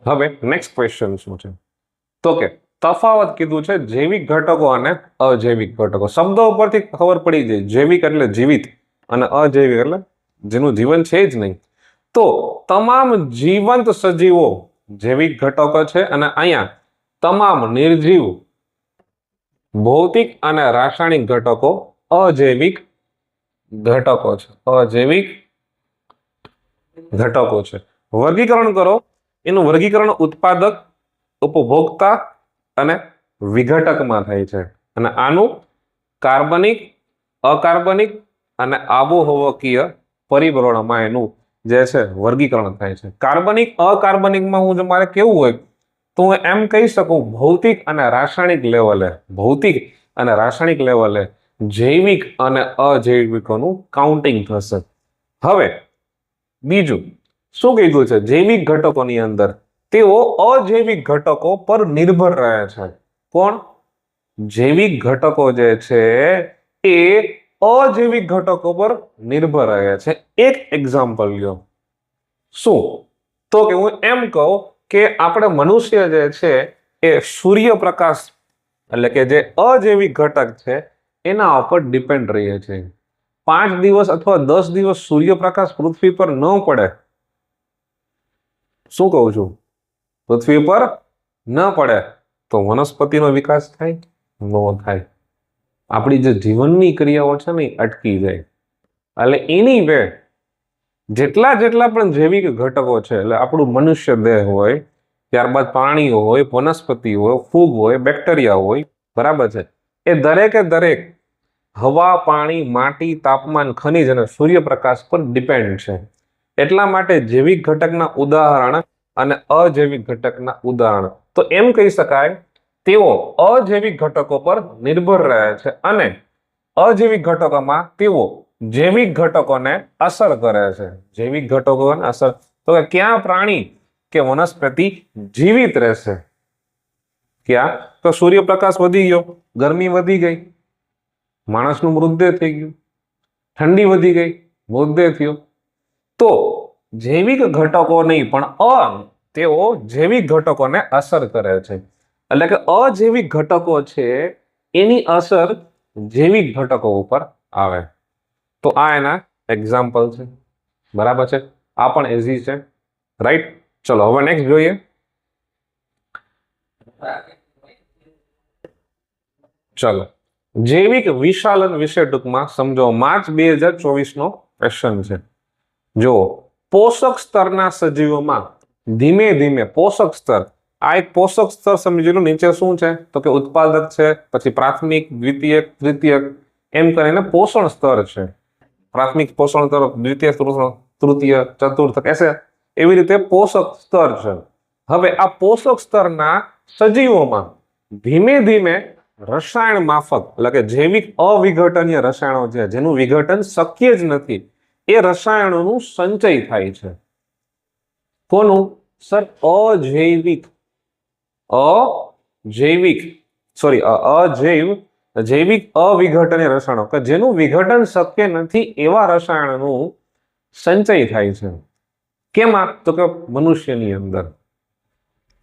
હવે નેક્સ્ટ ક્વેશ્ચન શું છે? તો કે તફાવત કીધું છે જૈવિક ઘટકો અને અજૈવિક ઘટકો. શબ્દો ઉપરથી ખબર પડી જાય, જૈવિક એટલે જીવિત અને અજૈવિક એટલે જેનું જીવન છે જ નહીં. તો તમામ જીવંત સજીવો જૈવિક ઘટકો છે અને અહીંયા તમામ નિર્જીવ ભૌતિક અને રાસાયણિક ઘટકો અજૈવિક ઘટકો છે. અજૈવિક ઘટકો છે. વર્ગીકરણ કરો. એનું વર્ગીકરણ ઉત્પાદક, ઉપભોક્તા અને વિઘટકમાં થાય છે. અને આનું કાર્બનિક, અકાર્બનિક અને આબોહવાકીય પરિબળોમાં એનું જે છે વર્ગીકરણ થાય છે. કાર્બનિક, અકાર્બનિકમાં હું જો મારે કેવું હોય તો હું એમ કહી શકું ભૌતિક અને રાસાયણિક લેવલે, ભૌતિક અને રાસાયણિક લેવલે જૈવિક અને અજૈવિકોનું કાઉન્ટિંગ થશે. હવે બીજું શું કીધું છે? જૈવિક ઘટકોની અંદર તેઓ અજૈવિક ઘટકો પર નિર્ભર રહે છે. કોણ? જૈવિક ઘટકો જે છે એ અજૈવિક ઘટકો પર નિર્ભર રહે છે. એક એક્ઝામ્પલ લ્યો. શું? તો કે હું એમ કહું કે આપણે મનુષ્ય જે છે એ સૂર્યપ્રકાશ એટલે કે જે અજૈવિક ઘટક છે એના ઉપર ડિપેન્ડ રહીએ છીએ. 5 દિવસ અથવા 10 દિવસ સૂર્યપ્રકાશ પૃથ્વી પર ન પડે, શું કહું છું, પૃથ્વી પર ન પડે તો વનસ્પતિનો વિકાસ થાય? ન થાય. આપણી જે જીવનની ક્રિયાઓ છે ને અટકી જાય. એટલે એની વે જેટલા પણ જૈવિક ઘટકો છે, એટલે આપણું મનુષ્ય દેહ હોય, ત્યારબાદ પ્રાણીઓ હોય, વનસ્પતિ હોય, ફૂગ હોય, બેક્ટેરિયા હોય, બરાબર છે, એ દરેકે દરેક હવા, પાણી, માટી, તાપમાન, ખનિજ અને સૂર્યપ્રકાશ પર ડિપેન્ડ છે. એટલા માટે જૈવિક ઘટકના ઉદાહરણ અને અજૈવિક ઘટકના ઉદાહરણ તો એમ કહી શકાય તેઓ અજૈવિક ઘટકો પર નિર્ભર રહે છે અને અજૈવિક ઘટકોમાં તેઓ જૈવિક ઘટકોને અસર કરે છે. જૈવિક ઘટકોને અસર તો કે ક્યાં પ્રાણી કે વનસ્પતિ જીવિત રહેશે? ક્યાં? તો સૂર્યપ્રકાશ વધી ગયો, ગરમી વધી ગઈ, માણસનું મૃતદેહ થઈ ગયું, ઠંડી વધી ગઈ, મૃતદેહ થયો. તો જૈવિક ઘટકો નહીં પણ તેઓ જૈવિક ઘટકોને અસર કરે છે. એટલે કે અજૈવિક ઘટકો છે એની અસર જૈવિક ઘટકો ઉપર આવે. તો આ એના એક્ઝામ્પલ છે. બરાબર છે? આ પણ ઇઝી છે. રાઈટ, ચલો હવે નેક્સ્ટ જોઈએ. ચલો જૈવિક વિશાલન વિશે ટૂંકમાં સમજો. માર્ચ 2024 નો ક્વેશ્ચન છે. જો પોષક સ્તરના સજીવોમાં ધીમે ધીમે પોષક સ્તર, આ એક પોષક સ્તર સમજી લો. નીચે શું છે તો કે ઉત્પાદક છે, પછી પ્રાથમિક, દ્વિતીયક, તૃતીયક, એમ કરીને પોષણ સ્તર છે. પ્રાથમિક પોષણ સ્તર, દ્વિતીય, તૃતીય, ચતુર્થ, એસે એવી રીતે પોષક સ્તર છે. હવે આ પોષક સ્તરના સજીવોમાં ધીમે ધીમે રસાયણ માફક એટલે કે જૈવિક અવિઘટનીય રસાયણો છે જેનું વિઘટન શક્ય જ નથી, એ રસાયણોનું સંચય થાય છે. કોનું? સર જૈવિક અવિઘટનીય રસાયણો કે જેનું વિઘટન શક્ય નથી એવા રસાયણોનું સંચય થાય છે. કેમાં? તો કે મનુષ્યની અંદર.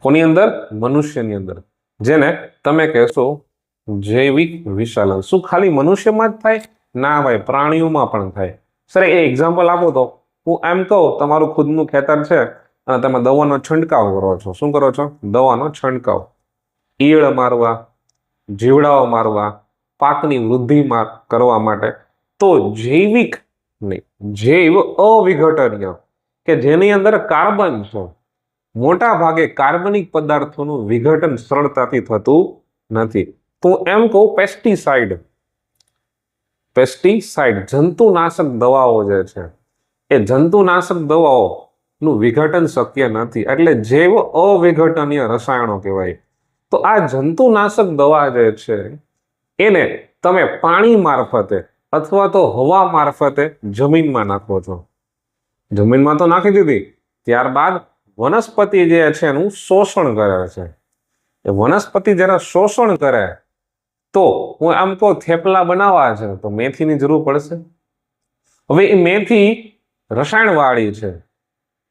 કોની અંદર? મનુષ્યની અંદર. જેને તમે કહેશો જૈવિક વિશાલન. શું ખાલી મનુષ્યમાં જ થાય? ના ભાઈ, પ્રાણીઓમાં પણ થાય. સર એ એક્ઝામ્પલ આપો તો. હું એમ કહું તમારું ખુદનું ખેતર છે અને તમે દવાનો છંટકાવ કરો છો. શું કરો છો? દવાનો છંટકાવ. ઈયળ મારવા, જીવડાઓ મારવા, પાકની વૃદ્ધિ કરવા માટે. તો જૈવિક નહીં, જૈવ અવિઘટનીય કે જેની અંદર કાર્બન છે. મોટા ભાગે કાર્બનિક પદાર્થોનું વિઘટન સરળતાથી થતું નથી. તો એમ કહું પેસ્ટિસાઇડ જંતુનાશક દવાઓ જે છે એ જંતુનાશક દવાઓ નું વિઘટન શક્ય નથી, એટલે જૈવ અવિઘટનીય રસાયણો કહેવાય. તો આ જંતુનાશક દવા જે છે એને તમે પાણી મારફતે અથવા તો હવા મારફતે જમીનમાં નાખો છો. જમીનમાં તો નાખી દીધી, ત્યારબાદ વનસ્પતિ જે છે એનું શોષણ કરે છે. એ વનસ્પતિ જ્યારે શોષણ કરે તો હું આમ કહું થેપલા બનાવવા છે તો મેથીની જરૂર પડશે. હવે એ મેથી રસાયણ વાળી છે,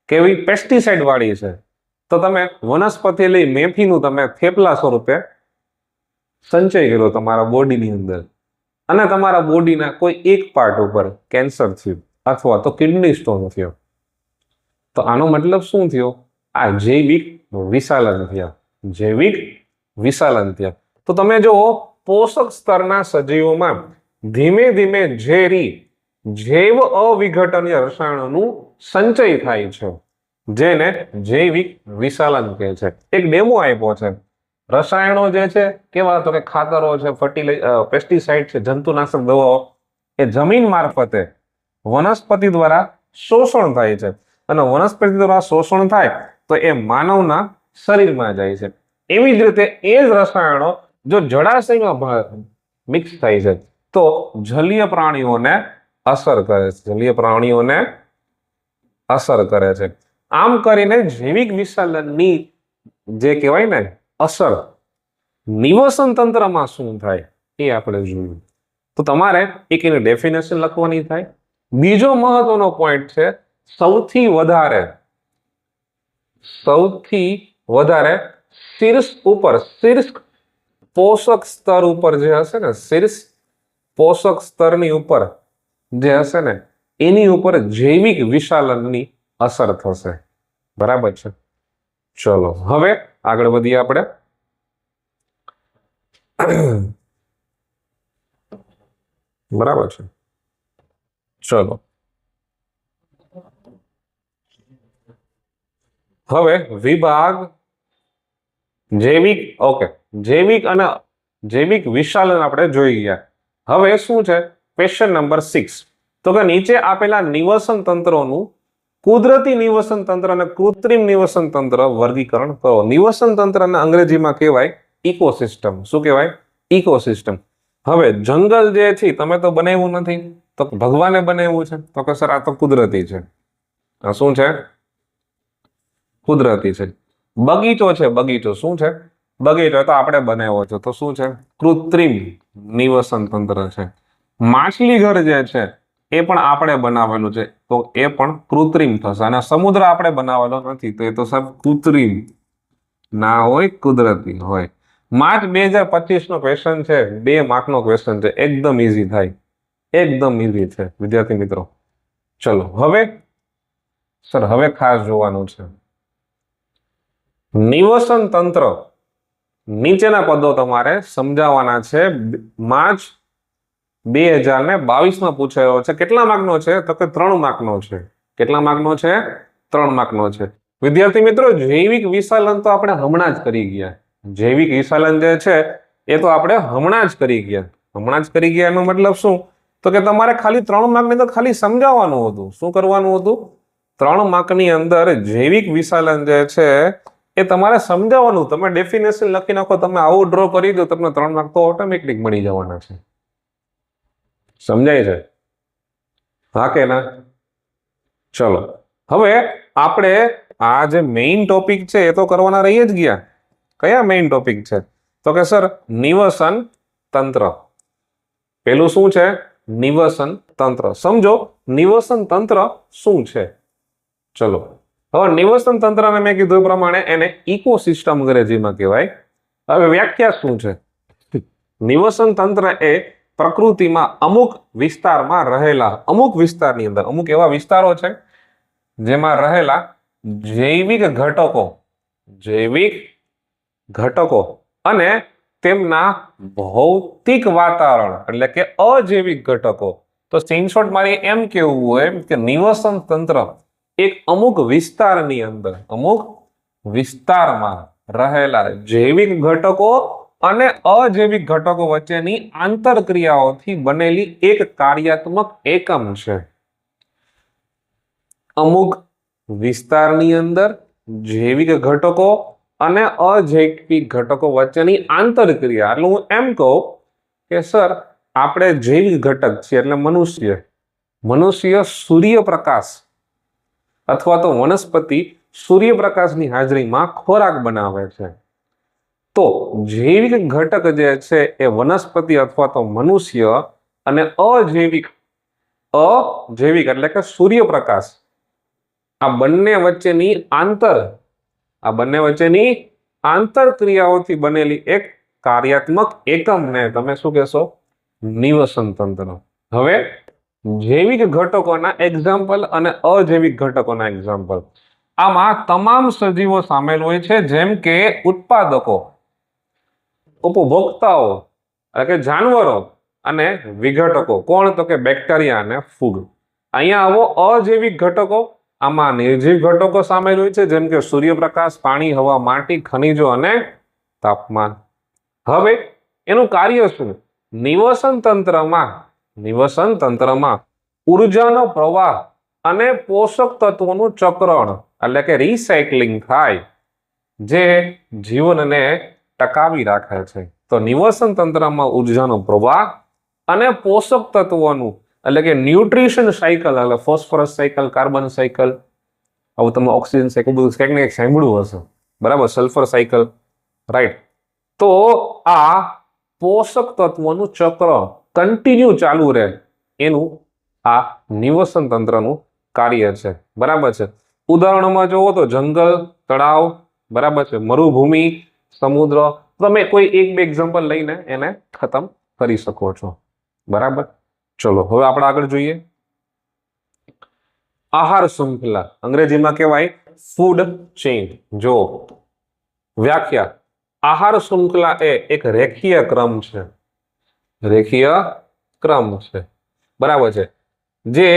કેવી પેસ્ટિસાઇડ વાળી છે, તો તમે વનસ્પતિ લઈ મેથીનું તમે થેપલા સ્વરૂપે સંચય કર્યો તમારા બોડીની અંદર, અને તમારા બોડીના કોઈ એક પાર્ટ ઉપર કેન્સર થયું અથવા તો કિડની સ્ટોન થયો, તો આનો મતલબ શું થયો? આ જૈવિક વિશાલન થયા. જૈવિક વિશાલન થયા. તો તમે જુઓ પોષક સ્તરના સજીવોમાં ધીમે ધીમે ઝેરી જૈવ અવિઘટનીય રસાયણોનું સંચય થાય છે, જેને જૈવિક વિશાલન કહે છે. એક ડેમો આપ્યો છે. રસાયણો જે છે કેવા, તો કે ખાતરો છે, પેસ્ટિસાઇડ છે, જંતુનાશક દવાઓ, એ જમીન મારફતે વનસ્પતિ દ્વારા શોષણ થાય છે, અને વનસ્પતિ દ્વારા શોષણ થાય તો એ માનવના શરીરમાં જાય છે. એવી જ રીતે એ જ રસાયણો જો જળાશયમાં મિક્સ થાય છે તો જલીય પ્રાણીઓને અસર કરે છે, જલીય પ્રાણીઓને અસર કરે છે. આમ કરીને જૈવિક વિશાલનની જે કહેવાય ને અસર નિવસન તંત્રમાં શું થાય એ આપણે જોયું. તો તમારે એક એની ડેફિનેશન લખવાની થાય. બીજો મહત્વનો પોઈન્ટ છે, સૌથી વધારે શીર્ષ પોષક સ્તર ઉપર જે હશે ને, શીર્ષ પોષક સ્તરની ઉપર જે હશે ને એની ઉપર જૈવિક વિશાલનની અસર થશે. બરાબર છે? ચલો હવે આગળ વધીએ આપણે. બરાબર છે? ચલો હવે વિભાગ જૈવિક અને જૈવિક વિશાલન આપણે જોઈ ગયા. હવે શું છે ક્વેશ્ચન નંબર 6, તો કે નીચે આપેલા નિવસન તંત્રોનું કુદરતી નિવસન તંત્ર અને કૃત્રિમ નિવસન તંત્ર વર્ગીકરણ કરો. નિવસન તંત્રને અંગ્રેજીમાં કહેવાય ઇકોસિસ્ટમ. શું કહેવાય? ઇકોસિસ્ટમ. હવે જંગલ જે છે તમે તો બનાવ્યું નથી, તો ભગવાને બનાવ્યું છે, તો કે સર આ તો કુદરતી છે. આ શું છે? કુદરતી છે. બગીચો છે, બગીચો શું છે? બગીચો તો આપણે બનાવ્યો છે, તો શું છે? કૃત્રિમ નિવસન તંત્ર છે. માછલી ઘર જે છે એ પણ આપણે બનાવેલું છે, તો એ પણ કૃત્રિમ થશે. અને સમુદ્ર આપણે બનાવેલો નથી, તો એ તો સાહેબ કૃત્રિમ ના હોય, કુદરતી હોય. માર્ચ 2025 નો ક્વેશ્ચન છે, 2 માર્કનો ક્વેશ્ચન છે, એકદમ ઈઝી થાય, એકદમ ઈઝી છે વિદ્યાર્થી મિત્રો. ચલો હવે સર હવે ખાસ જોવાનું છે નિવસન તંત્ર. નીચેના પદો તમારે સમજાવવાના છે. માર્ચ 2022 પૂછાયો છે. કેટલા માર્કનો છે? તો કે 3 માર્કનો છે. કેટલા માર્કનો છે? 3 માર્કનો છે. વિદ્યાર્થી મિત્રો જૈવિક વિશાલન તો આપણે હમણાં જ કરી ગયા. જૈવિક વિશાલન જે છે એ તો આપણે હમણાં જ કરી ગયા. એનો મતલબ શું? તો કે તમારે ખાલી 3 માર્કની તો ખાલી સમજાવવાનું હતું. શું કરવાનું હતું? 3 માર્કની અંદર જૈવિક વિશાલન જે છે એ તમારે સમજાવવાનું. તમે ડેફિનેશન લખી નાખો, તમે આવું ડ્રો કરી દો, તમને 3 માર્ક તો ઓટોમેટિક મળી જવાના છે. સમજાય છે? હા કે ના? ચલો હવે આપણે આ જે મેઇન ટોપિક છે એ તો કરવાના રહી જ ગયા. કયા મેઇન ટોપિક છે? તો કે સર નિવસન તંત્ર. પેલું શું છે? નિવસન તંત્ર. સમજો નિવસન તંત્ર શું છે. ચલો હવે નિવસન તંત્રને મેં કીધું પ્રમાણે એને ઇકોસિસ્ટમ અંગ્રેજીમાં કહેવાય. હવે વ્યાખ્યા શું છે? નિવસન તંત્ર એ પ્રકૃતિમાં અમુક વિસ્તારમાં રહેલા, અમુક વિસ્તારની અંદર અમુક એવા વિસ્તારો છે જેમાં રહેલા જૈવિક ઘટકો અને તેમના ભૌતિક વાતાવરણ એટલે કે અજૈવિક ઘટકો. તો સ્ક્રીનશોટ મારી એમ કેવું હોય કે નિવસન તંત્ર એક અમુક વિસ્તારની અંદર, અમુક વિસ્તારમાં રહેલા જૈવિક ઘટકો અને અજૈવિક ઘટકો વચ્ચેની આંતરક્રિયાઓથી બનેલી એક કાર્યાત્મક એકમ છે. અમુક વિસ્તારની અંદર જૈવિક ઘટકો અને અજૈવિક ઘટકો વચ્ચેની આંતરક્રિયા. એટલે હું એમ કહું કે સર આપણે જૈવિક ઘટક છીએ એટલે મનુષ્ય સૂર્યપ્રકાશ અથવા તો વનસ્પતિ સૂર્યપ્રકાશની હાજરીમાં ખોરાક બનાવે છે. તો જૈવિક ઘટક જે છે એ વનસ્પતિ અથવા તો મનુષ્ય અને અજૈવિક એટલે કે સૂર્યપ્રકાશ આ બંને વચ્ચેની આંતરક્રિયાઓથી બનેલી એક કાર્યાત્મક એકમને તમે શું કહેશો? નિવસન તંત્ર. હવે જૈવિક ઘટકોના એક્ઝામ્પલ અને અજૈવિક ઘટકોના એક્ઝામ્પલ. આમાં તમામ સજીવો સામેલ હોય છે, જેમ કે ઉત્પાદકો, ઉપભોક્તાઓ એટલે કે જાનવરો અને વિઘટકો. કોણ? તો કે બેક્ટેરિયા અને ફૂગ. અહીંયા આવો અજૈવિક ઘટકો. આમાં નિર્જીવ ઘટકો સામેલ હોય છે, જેમ કે સૂર્યપ્રકાશ, પાણી, હવા, માટી, ખનિજો અને તાપમાન. હવે એનું કાર્ય શું? નિવસન તંત્રમાં ઉર્જાનો પ્રવાહ અને પોષક તત્વોનું ચક્રણ એટલે કે રિસાયકલિંગ થાય, જે જીવનને ટકાવી રાખે છે. તો નિવસન તંત્રમાં ઉર્જાનો પ્રવાહ અને પોષક તત્વોનું એટલે કે ન્યુટ્રિશન સાયકલ, એટલે ફોસ્ફરસ સાયકલ, કાર્બન સાયકલ, આવું તમે ઓક્સિજન સાયકલ બધું કંઈક ને કંઈક સાંભળ્યું હશે, બરાબર? Sulphur cycle, right? તો આ પોષક તત્વોનું ચક્ર કન્ટિન્યુ ચાલુ રહે એનું આ નિવસન તંત્રનું કાર્ય છે, બરાબર છે? ઉદાહરણોમાં જોવો તો જંગલ, તળાવ, બરાબર છે, મરુભૂમિ, સમુદ્ર. તમે કોઈ એક બે એક્ઝામ્પલ લઈને એને ખતમ કરી શકો છો, બરાબર? ચલો હવે આપણે આગળ જોઈએ. આહાર શૃંખલા, અંગ્રેજીમાં કહેવાય ફૂડ ચેઇન. જો વ્યાખ્યા, આહાર શૃંખલા એ એક રેખીય ક્રમ છે, બરાબર છે, જે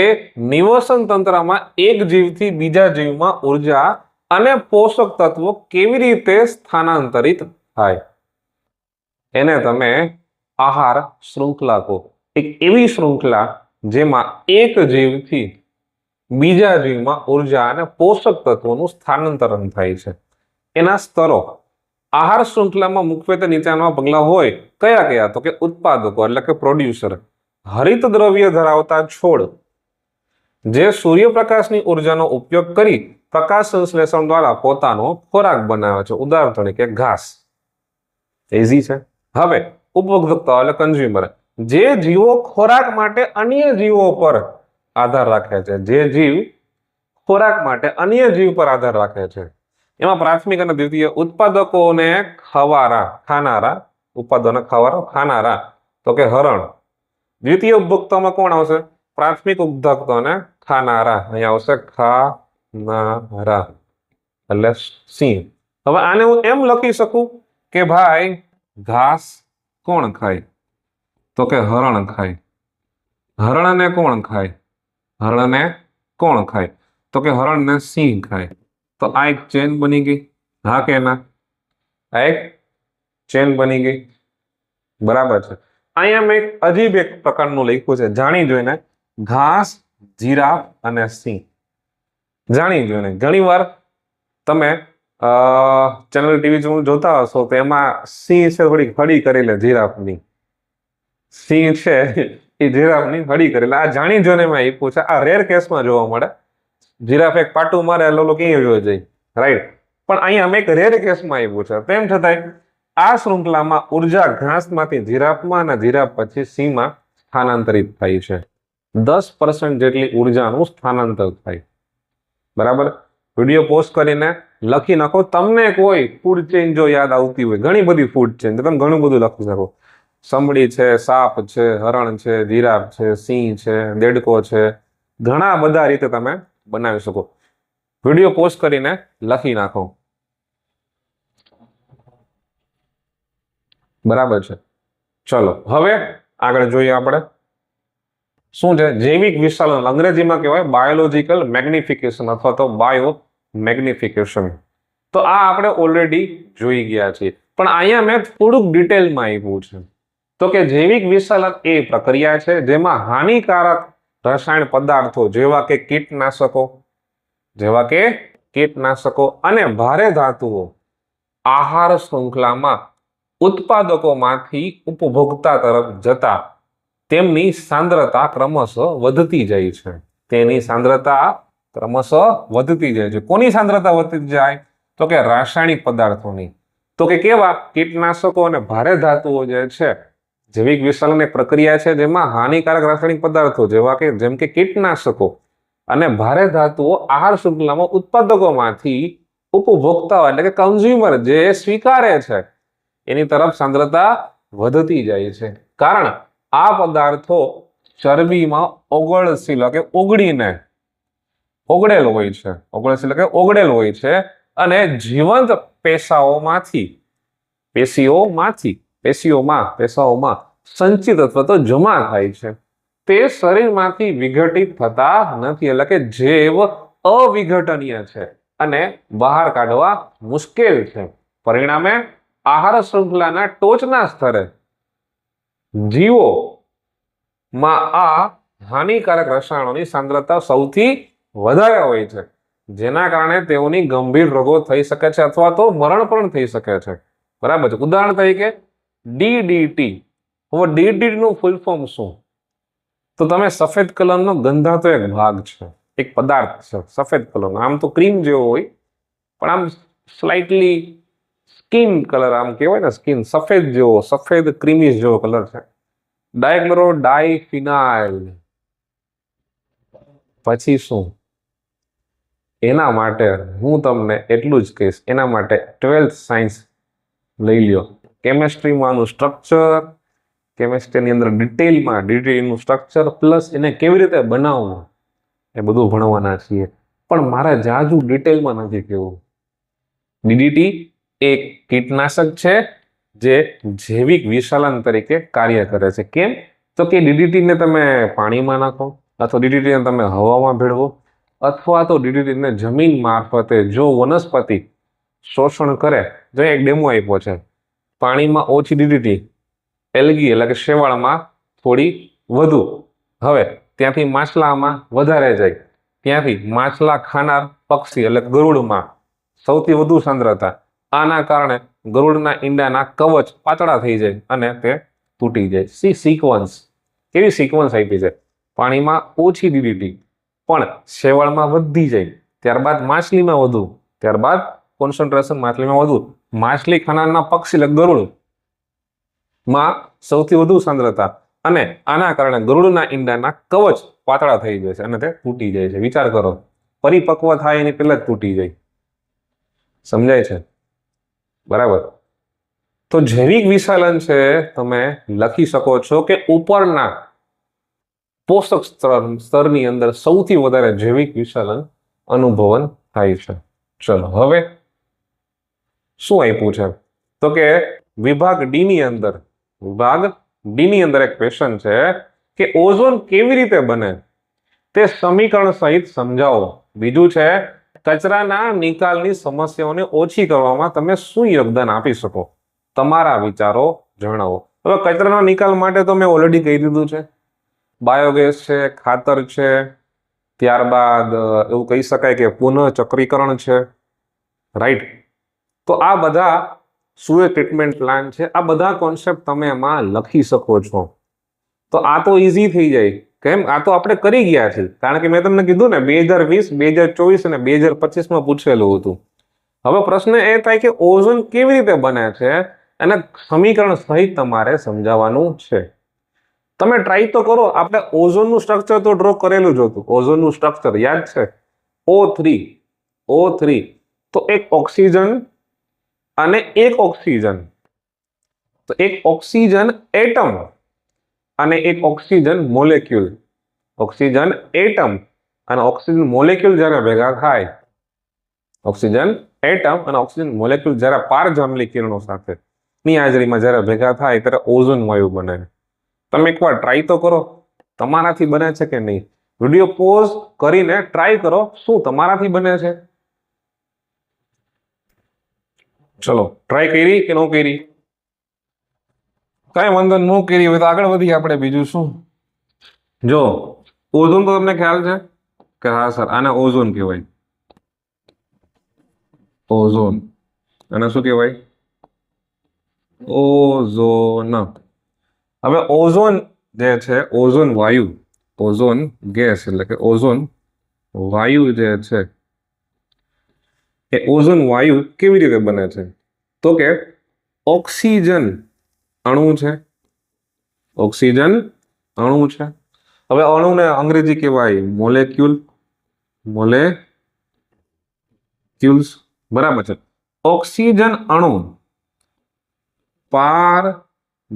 નિવસન તંત્રમાં એક જીવથી બીજા જીવમાં ઉર્જા અને પોષક તત્વો કેવી રીતે સ્થાનાંતરિત થાય એને તમે આહાર શૃંખલા કહો. એક એવી શૃંખલા જેમાં એક જીવથી બીજા જીવમાં ઉર્જા અને પોષક તત્વોનું સ્થાનાંતરણ થાય છે. એના સ્તરો આહાર શૃંખલામાં મુખ્યત્વે નીચેના પગલા હોય. કયા? તો કે ઉત્પાદકો એટલે કે પ્રોડ્યુસર, હરિત દ્રવ્ય ધરાવતા છોડ જે સૂર્યપ્રકાશની ઉર્જાનો ઉપયોગ કરી પ્રકાશ સંશ્લેષણ દ્વારા પોતાનો ખોરાક બનાવે છે. ઉદાહરણ તરીકે ઘાસ. ઇઝી છે. હવે ઉપભોક્તા એટલે કન્ઝ્યુમર, જે જીવો ખોરાક માટે અન્ય જીવો પર આધાર રાખે છે. એમાં પ્રાથમિક અને દ્વિતીય ઉત્પાદકોને ખાનારા તો કે હરણ. દ્વિતીય ઉપભોક્તામાં કોણ આવશે? પ્રાથમિક ઉપભોક્તાને ખાનારા. અહીંયા આવશે ખાનારા એટલે સિંહ. હવે આને હું એમ લખી શકું કે ભાઈ ઘાસ કોણ ખાય? તો કે હરણ ખાય. હરણને કોણ ખાય? તો કે હરણને સિંહ ખાય. તો આ એક ચેન બની ગઈ. હા કે ના? આ એક ચેન બની ગઈ, બરાબર છે. અહીંયા મેં અજીબ એક પ્રકારનું લખ્યું છે, જાણી જોઈને. ઘાસ, જીરાફ અને સિંહ. જાણી જોઈને. ઘણી વાર તમે ચેનલ ટીવી જોતા હશો તો એમાં સિંહ છે થોડીક હળી કરેલી જીરાફની. સિંહ છે એ જીરાફની હળી કરેલી. આ જાણી જોઈને મેં આપ્યું છે. આ રેર કેસમાં જોવા મળે. જીરાફ એક પાટું મારે લોલો ક્યાં જોઈ જાય, રાઈટ? પણ અહીંયા અમે એક રેર કેસમાં આવ્યું છે. તેમ છતાંય આ શૃંખલામાં ઉર્જા ઘાસમાંથી જીરાફમાં અને જીરાફ પછી સિંહમાં સ્થાનાંતરિત થાય છે. 10% જેટલી ઉર્જાનું સ્થાનાંતર થાય, બરાબર? વિડીયો પોસ્ટ કરીને લખી નાખો. તમને કોઈ ફૂડ ચેઇન જો યાદ આવતી હોય, ઘણી બધી ફૂડ ચેઇન, તમે ઘણું બધું લખી શકો. સમડી છે, સાપ છે, હરણ છે, જીરાફ છે, સિંહ છે, દેડકો છે, ઘણા બધા રીતે તમે બનાવી શકો. વિડીયો પોસ્ટ કરીને લખી નાખો, બરાબર છે? ચલો હવે આગળ જોઈએ આપણે શું છે જૈવિક વિશાલન. અંગ્રેજીમાં કહેવાય બાયોલોજિકલ મેગ્નિફિકેશન અથવા તો બાયો મેગ્નિફિકેશન. તો આ આપણે ઓલરેડી જોઈ ગયા છીએ, પણ અહીંયા મેં થોડુંક ડિટેલમાં આપ્યું છે. તો કે જૈવિક વિશાલન એ પ્રક્રિયા છે જેમાં હાનિકારક રસાયણ પદાર્થો જેવા કે કીટનાશકો, જેવા કે કીટનાશકો અને ભારે ધાતુઓ આહાર શૃંખલામાં ઉત્પાદકોમાંથી ઉપભોક્તા તરફ જતા તેમની સાંદ્રતા ક્રમશઃ વધતી જાય છે. તેની સાંદ્રતા ક્રમશઃ વધતી જાય છે. કોની સાંદ્રતા વધતી જાય? તો કે રાસાયણિક પદાર્થોની. તો કે કેવા? કીટનાશકો અને ભારે ધાતુઓ જે છે, જૈવિક વિશલન એક પ્રક્રિયા છે જેમાં હાનિકારક રાસાયણિક પદાર્થો જેમ કે કીટનાશકો અને ભારે ધાતુઓ આહાર શૃંખલામાં ઉત્પાદકોમાંથી ઉપભોક્તાઓ એટલે કે કન્ઝ્યુમર જે સ્વીકારે છે એની તરફ સાંદ્રતા વધતી જાય છે. કારણ આ પદાર્થો ચરબીમાં ઓગળશીલ કે ઓગળીને ઓગળેલ હોય છે. ઓગળશીલ કે ઓગળેલ હોય છે અને જીવંત પેશીઓમાં સંચિત અથવા તો જમા થાય છે. તે શરીરમાંથી વિઘટિત થતા નથી, એટલે કે જૈવ અવિઘટનીય છે અને બહાર કાઢવા મુશ્કેલ છે. પરિણામે આહાર શૃંખલાના ટોચના સ્તરે જીવોમાં આ હાનિકારક રસાયણોની સાંદ્રતા સૌથી વધારે હોય છે, જેના કારણે તેઓની ગંભીર રોગો થઈ શકે છે અથવા તો મરણ પણ થઈ શકે છે. બરાબર છે. ઉદાહરણ તરીકે DDT. હવે DDT નું ફૂલ ફોર્મ શું? તો તમે સફેદ કલરનો ગંધાતો એક ભાગ છે, એક પદાર્થ છે સફેદ કલરનો. આમ તો ક્રીમ જેવો હોય પણ આમ સ્લાઇટલી સ્કિન કલર, આમ કહેવાય ને સ્કિન સફેદ જેવો, સફેદ ક્રીમીશ જેવો કલર છે. ડાયક્લોરો ડાયફિનાઇલ. પછી શું? એના માટે હું તમને એટલું જ કહીશ, એના માટે 12th સાયન્સ લઈ લ્યો. કેમેસ્ટ્રીમાંનું સ્ટ્રક્ચર, કેમેસ્ટ્રીની અંદર ડિટેલમાં ડીડીટીનું સ્ટ્રક્ચર પ્લસ એને કેવી રીતે બનાવવું એ બધું ભણવાના છીએ. પણ મારે જાજુ ડિટેલમાં નથી કહેવું. DDT એક કીટનાશક છે જે જૈવિક વિશલન તરીકે કાર્ય કરે છે. કેમ? તો કે DDTને તમે પાણીમાં નાખો અથવા DDTને તમે હવામાં ભેળવો અથવા તો DDTને જમીન મારફતે જો વનસ્પતિ શોષણ કરે. જો એક ડેમો આપ્યો છે, પાણીમાં ઓછી DDT, એલ્ગી એટલે કે શેવાળમાં થોડી વધુ. હવે ત્યાંથી માછલામાં વધારે જાય, ત્યાંથી માછલા ખાનાર પક્ષી એટલે ગરુડમાં સૌથી વધુ સાંદ્રતા. આના કારણે ગરુડના ઈંડાના કવચ પાતળા થઈ જાય અને તે તૂટી જાય. સિક્વન્સ કેવી સિક્વન્સ આપી છે? પાણીમાં ઓછી DDT પણ શેવાળમાં વધી જાય, ત્યારબાદ માછલીમાં વધુ, ત્યારબાદ કોન્સન્ટ્રેશન માછલીમાં વધુ. માછલી ખાનારના પક્ષી એટલે ગરુડ માં સૌથી વધુ સાંદ્રતા અને આના કારણે ગરુડના ઈંડાના કવચ પાતળા થઈ જાય છે અને તે તૂટી જાય છે. વિચાર કરો, પરિપક્વ થાય એની પહેલા જ તૂટી જાય. સમજાય છે? બરાબર. તો જૈવિક વિશલન છે, તમે લખી શકો છો કે ઉપરના પોષક સ્તરની અંદર સૌથી વધારે જૈવિક વિશલન અનુભવન થાય છે. ચલો હવે શું આપ્યું છે? તો કે વિભાગ ડી ની અંદર એક ક્વેશ્ચન છે કે ઓઝોન કેવી રીતે બને તે સમીકરણ સહિત સમજાવો. બીજું છે કચરાના નિકાલની સમસ્યાઓને ઓછી કરવામાં તમે શું યોગદાન આપી શકો? તમારા વિચારો જણાવો. હવે કચરાના નિકાલ માટે તો મેં ઓલરેડી કહી દીધું છે. બાયોગેસ છે, ખાતર છે, ત્યારબાદ એવું કહી શકાય કે પુનઃચક્રીકરણ છે. રાઈટ. તો આ બધા સુએજ ટ્રીટમેન્ટ પ્લાન્ટ છે. આ બધા કોન્સેપ્ટ તમે એમાં લખી શકો છો. તો આ તો ઇઝી થઈ જાય. કેમ? આ તો આપણે કરી ગયા છે, કારણ કે મેં તમને કીધું ને 2020, 2024 અને 2025 પૂછેલું હતું. હવે પ્રશ્ન એ થાય કે ઓઝોન કેવી રીતે બને છે અને સમીકરણ સહિત તમારે સમજાવવાનું છે. તમે ટ્રાય તો કરો. આપણે ઓઝોનનું સ્ટ્રક્ચર તો ડ્રો કરેલું જ હતું. ઓઝોનનું સ્ટ્રક્ચર યાદ છે? O3 તો એક ઓક્સિજન અને એક ઓક્સિજન, તો એક ઓક્સિજન એટમ અને એક ઓક્સિજન મોલેક્યુલ. ઓક્સિજન એટમ અને ઓક્સિજન મોલેક્યુલ જ્યારે ભેગા થાય, ઓક્સિજન એટમ અને ઓક્સિજન મોલેક્યુલ જ્યારે પારજાંબલી કિરણો સાથે ની હાજરીમાં જ્યારે ભેગા થાય ત્યારે ઓઝોન વાયુ બને. તમે એકવાર ટ્રાય તો કરો, તમારાથી બને છે કે નહીં. વિડીયો પોઝ કરીને ટ્રાય કરો, શું તમારાથી બને છે? ચલો ટ્રાય કરી કે ન કરી? કઈ વાંધો ન કરી હોય તો આગળ વધી આપણે. બીજું શું? જો ઓઝોન તો તમને ખ્યાલ છે કે હા સર આને ઓઝોન કહેવાય. ઓઝોન. અને શું કહેવાય? ઓઝોન. હવે ઓઝોન જે છે, ઓઝોન વાયુ, ઓઝોન ગેસ એટલે કે ઓઝોન વાયુ જે છે એ ઓઝોન વાયુ કેવી રીતે બને છે? તો કે ઓક્સિજન અણુ છે, ઓક્સિજન અણુ છે. હવે અણુને અંગ્રેજી કહેવાય મોલેક્યુલ, મોલેક્યુલ્સ, બરાબર છે. ઓક્સિજન અણુ પાર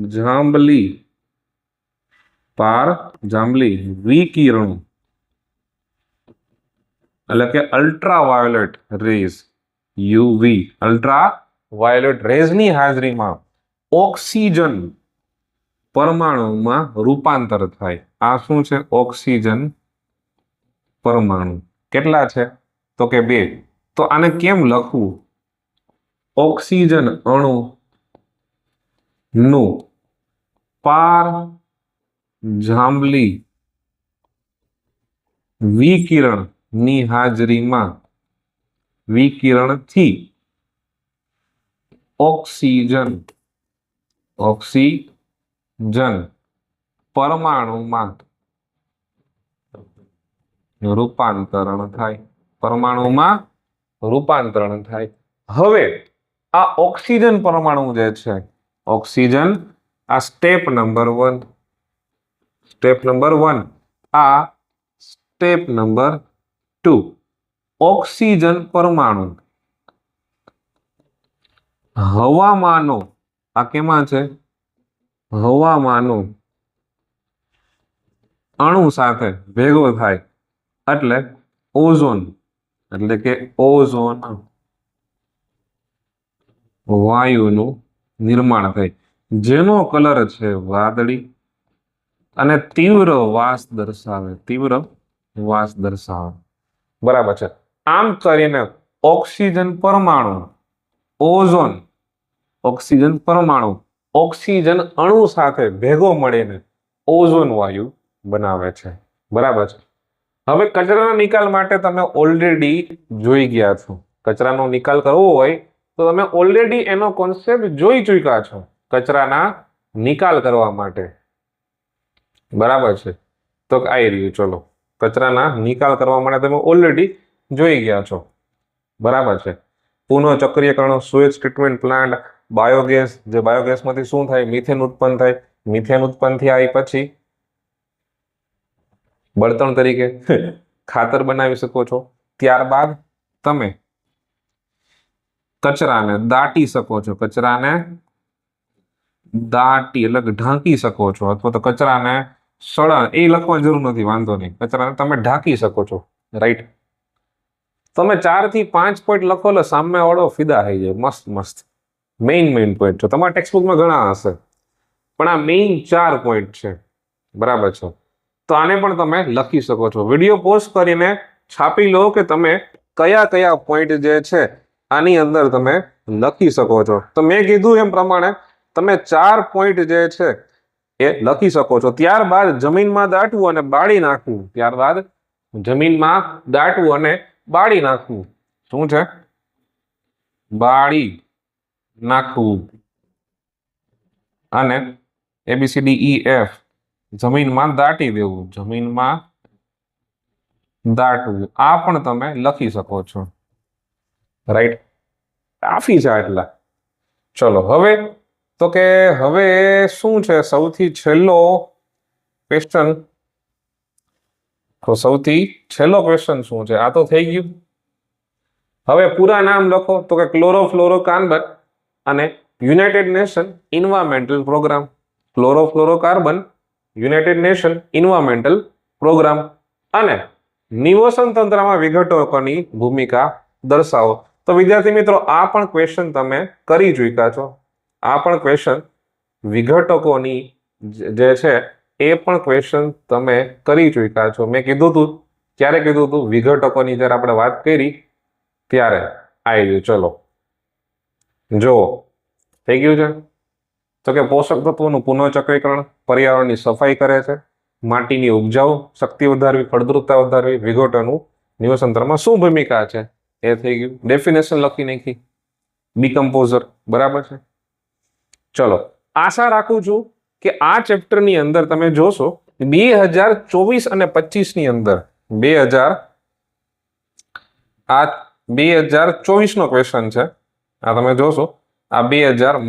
જાંબલી વિકિરણો એટલે કે અલ્ટ્રાવાયોલેટ રેઝ, યુવી, અલ્ટ્રાવાયોલેટ રેઝની હાજરીમાં ઓક્સિજન પરમાણુમાં રૂપાંતર થાય. આ શું છે? ઓક્સિજન પરમાણુ. કેટલા છે? તો કે 2. તો આને કેમ લખવું? ઓક્સિજન અણુ નું પાર જાંબલી વિકિરણ ની હાજરીમાં વિકિરણથી ઓક્સિજન પરમાણુમાં રૂપાંતરણ થાય, પરમાણુમાં રૂપાંતરણ થાય. હવે આ ઓક્સિજન પરમાણુ જે છે, ઓક્સિજન, આ સ્ટેપ નંબર 1, સ્ટેપ નંબર 1. આ સ્ટેપ નંબર 2. ઓક્સિજન પરમાણુ હવામાનો, આ કેમાં છે? હવામાનો અણુ સાથે ભેગો થાય એટલે ઓઝોન, એટલે કે ઓઝોન વાયુનું નિર્માણ થાય, જેનો કલર છે વાદળી અને તીવ્ર વાસ દર્શાવે, તીવ્ર વાસ દર્શાવે. બરાબર છે. આમ કરીને ઓક્સિજન પરમાણુ, ઓઝોન, ઓક્સિજન પરમાણુ ઓક્સિજન અણુ સાથે ભેગો મળીને ઓઝોન વાયુ બનાવે છે. બરાબર છે. હવે કચરાના નિકાલ માટે તમે ઓલરેડી જોઈ ગયા છો. કચરાનો નિકાલ કરવો હોય તો તમે ઓલરેડી એનો કોન્સેપ્ટ જોઈ ચૂક્યા છો, કચરાના નિકાલ કરવા માટે. બરાબર છે. તો આવી રહ્યું, ચલો, કચરાના નિકાલ કરવા માટે તમે ઓલરેડી જોઈ ગયા છો. બરાબર છે. પુનઃચક્રીયકરણ, સુએજ ટ્રીટમેન્ટ પ્લાન્ટ, બાયોગેસ, જે બાયોગેસમાંથી શું થાય? મિથેન ઉત્પન્ન થાય. મિથેન ઉત્પન્ન થયા પછી બળતણ તરીકે ખાતર બનાવી શકો છો. ત્યારબાદ તમે કચરાને દાટી શકો છો, કચરાને દાટી એટલે ઢાંકી શકો છો, અથવા તો કચરાને સળા, એ લખવાની જરૂર નથી, વાંધો નહીં, કચરાને તમે ઢાંકી શકો છો. રાઈટ. તમે 4 થી 5 પોઈન્ટ લખો એટલે સામે વાળો ફિદા થઈ જાય. મસ્ત મસ્ત મેઇન પોઈન્ટ છે. તમારા ટેક્સ્ટબુકમાં ઘણા હશે, પણ આ મેઇન 4 પોઈન્ટ છે. બરાબર છે. તો આને પણ તમે લખી શકો છો. વિડીયો પોઝ કરીને છાપી લો કે તમે કયા પોઈન્ટ જે છે આની અંદર તમે લખી શકો છો. તો મેં કીધું એમ પ્રમાણે તમે 4 પોઈન્ટ જે છે એ લખી શકો છો. ત્યારબાદ જમીનમાં દાટવું અને બાળી નાખવું. ત્યારબાદ જમીનમાં દાટવું અને બાળી નાખવું. શું છે? બાળી નાખવું. અને ABCDEF જમીનમાં દાટી દેવું, જમીનમાં દાટવું. આ પણ તમે લખી શકો છો. રાઈટ. કાફી છે આટલા. ચલો, હવે તો કે હવે શું છે? સૌથી છેલ્લો ક્વેશ્ચન. તો સૌથી છેલ્લો ક્વેશ્ચન શું છે? આ તો થઈ ગયું. હવે પૂરા નામ લખો. તો કે ક્લોરોફ્લોરોકાર્બન અને United Nation Environmental Programme. Chlorofluorocarbon, United Nation Environmental Programme અને નિવસન તંત્રમાં વિઘટકોની ભૂમિકા દર્શાવો. તો વિદ્યાર્થી મિત્રો, આ પણ ક્વેશ્ચન તમે કરી ચૂક્યા છો. આ પણ ક્વેશ્ચન વિઘટકોની જે છે એ પણ ક્વેશ્ચન તમે કરી ચૂક્યા છો. મેં કીધું હતું, ક્યારે કીધું હતું? વિઘટકોની જ્યારે આપણે વાત કરી ત્યારે આવી ગયું. ચલો જો થઈ ગયું છે. તો કે પોષક તત્વોનું પુનઃચક્રીકરણ પર્યાવરણની સફાઈ કરે છે, માટીની ઉપજાઉ શક્તિ વધારવી, ફળદ્રુપતા વધારવી, વિઘટોનું નિવસન તંત્રમાં શું ભૂમિકા છે એ થઈ ગયું. ડેફિનેશન લખી નાખી, ડીકમ્પોઝર. બરાબર છે. ચલો, આશા રાખું છું કે આ ચેપ્ટરની અંદર તમે જોશો 2024 અને 25 ની અંદર 2024 નો ક્વેશ્ચન છે. આ તમે જોશો, આ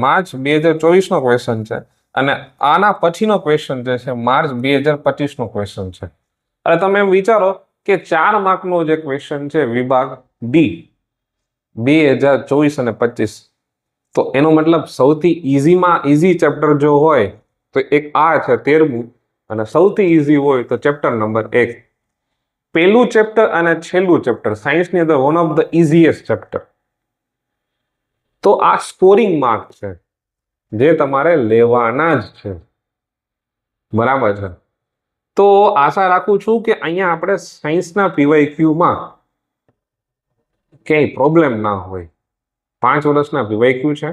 માર્ચ 2024 નો ક્વેશ્ચન છે અને આના પછીનો ક્વેશ્ચન જે છે માર્ચ 2025 નો ક્વેશ્ચન છે. અને તમે એમ વિચારો કે 4 માર્કનો જે ક્વેશ્ચન છે વિભાગ ડી 2024 અને 25, તો એનો મતલબ સૌથી ઈઝીમાં ઈઝી ચેપ્ટર જો હોય તો એક આ છે 13મું, અને સૌથી ઈઝી હોય તો ચેપ્ટર નંબર 1. પહેલું ચેપ્ટર અને છેલ્લું ચેપ્ટર સાયન્સની અંદર one of the easiest chapter. તો આ સ્કોરિંગ માર્ક છે જે તમારે લેવાના જ છે. બરાબર છે. તો આશા રાખું છું કે અહીંયા આપણે સાયન્સના પીવાયક્યુમાં ક્યાંય પ્રોબ્લેમ ના હોય. 5 વર્ષના પીવાયક્યુ છે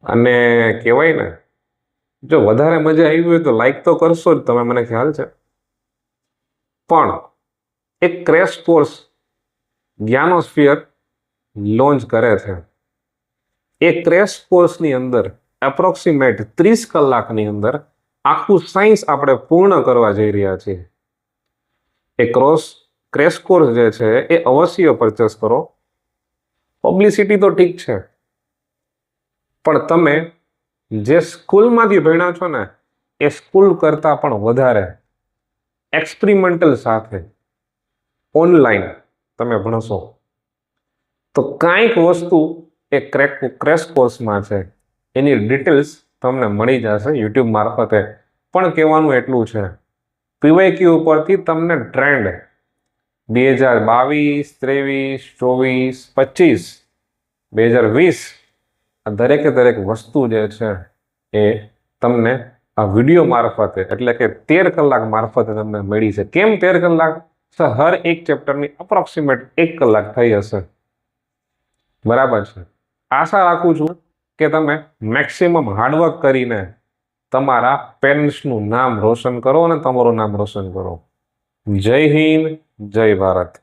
અને કહેવાય ને, જો વધારે મજા આવી હોય તો લાઈક તો કરશો જ તમે, મને ખ્યાલ છે. પણ એક ક્રેશ કોર્સ જ્ઞાનોસ્ફિયર લોન્ચ કરે છે. એ ક્રેશ કોર્સની અંદર એપ્રોક્સિમેટ 30 કલાકની અંદર આખું સાયન્સ આપણે પૂર્ણ કરવા જઈ રહ્યા છીએ. એ ક્રેશ કોર્સ જે છે એ અવશ્ય પરચેસ કરો. પબ્લિસિટી તો ઠીક છે, પણ તમે જે સ્કૂલમાંથી ભણ્યા છો ને એ સ્કૂલ કરતાં પણ વધારે એક્સપેરિમેન્ટલ સાથે ઓનલાઈન તમે ભણશો તો કાંઈક વસ્તુ એ ક્રેશ કોર્સમાં છે, એની ડિટેલ્સ તમને મળી જશે યુટ્યુબ મારફતે. પણ કહેવાનું એટલું છે, પીવાયક્યુ ઉપરથી તમને ટ્રેન્ડ 2022, 23, 24, 25, 2020 આ દરેકે દરેક વસ્તુ જે છે એ તમને આ વિડીયો મારફતે, એટલે કે 13 કલાક મારફતે તમને મળી છે. કેમ 13 કલાક? હર એક ચેપ્ટરની અપ્રોક્સિમેટ 1 કલાક થઈ હશે. બરાબર છે. આશા રાખું છું કે તમે મેક્સિમમ હાર્ડવર્ક કરીને તમારા પેરેન્ટ્સનું નામ રોશન કરો અને તમારું નામ રોશન કરો. જય હિન્દ, જય ભારત.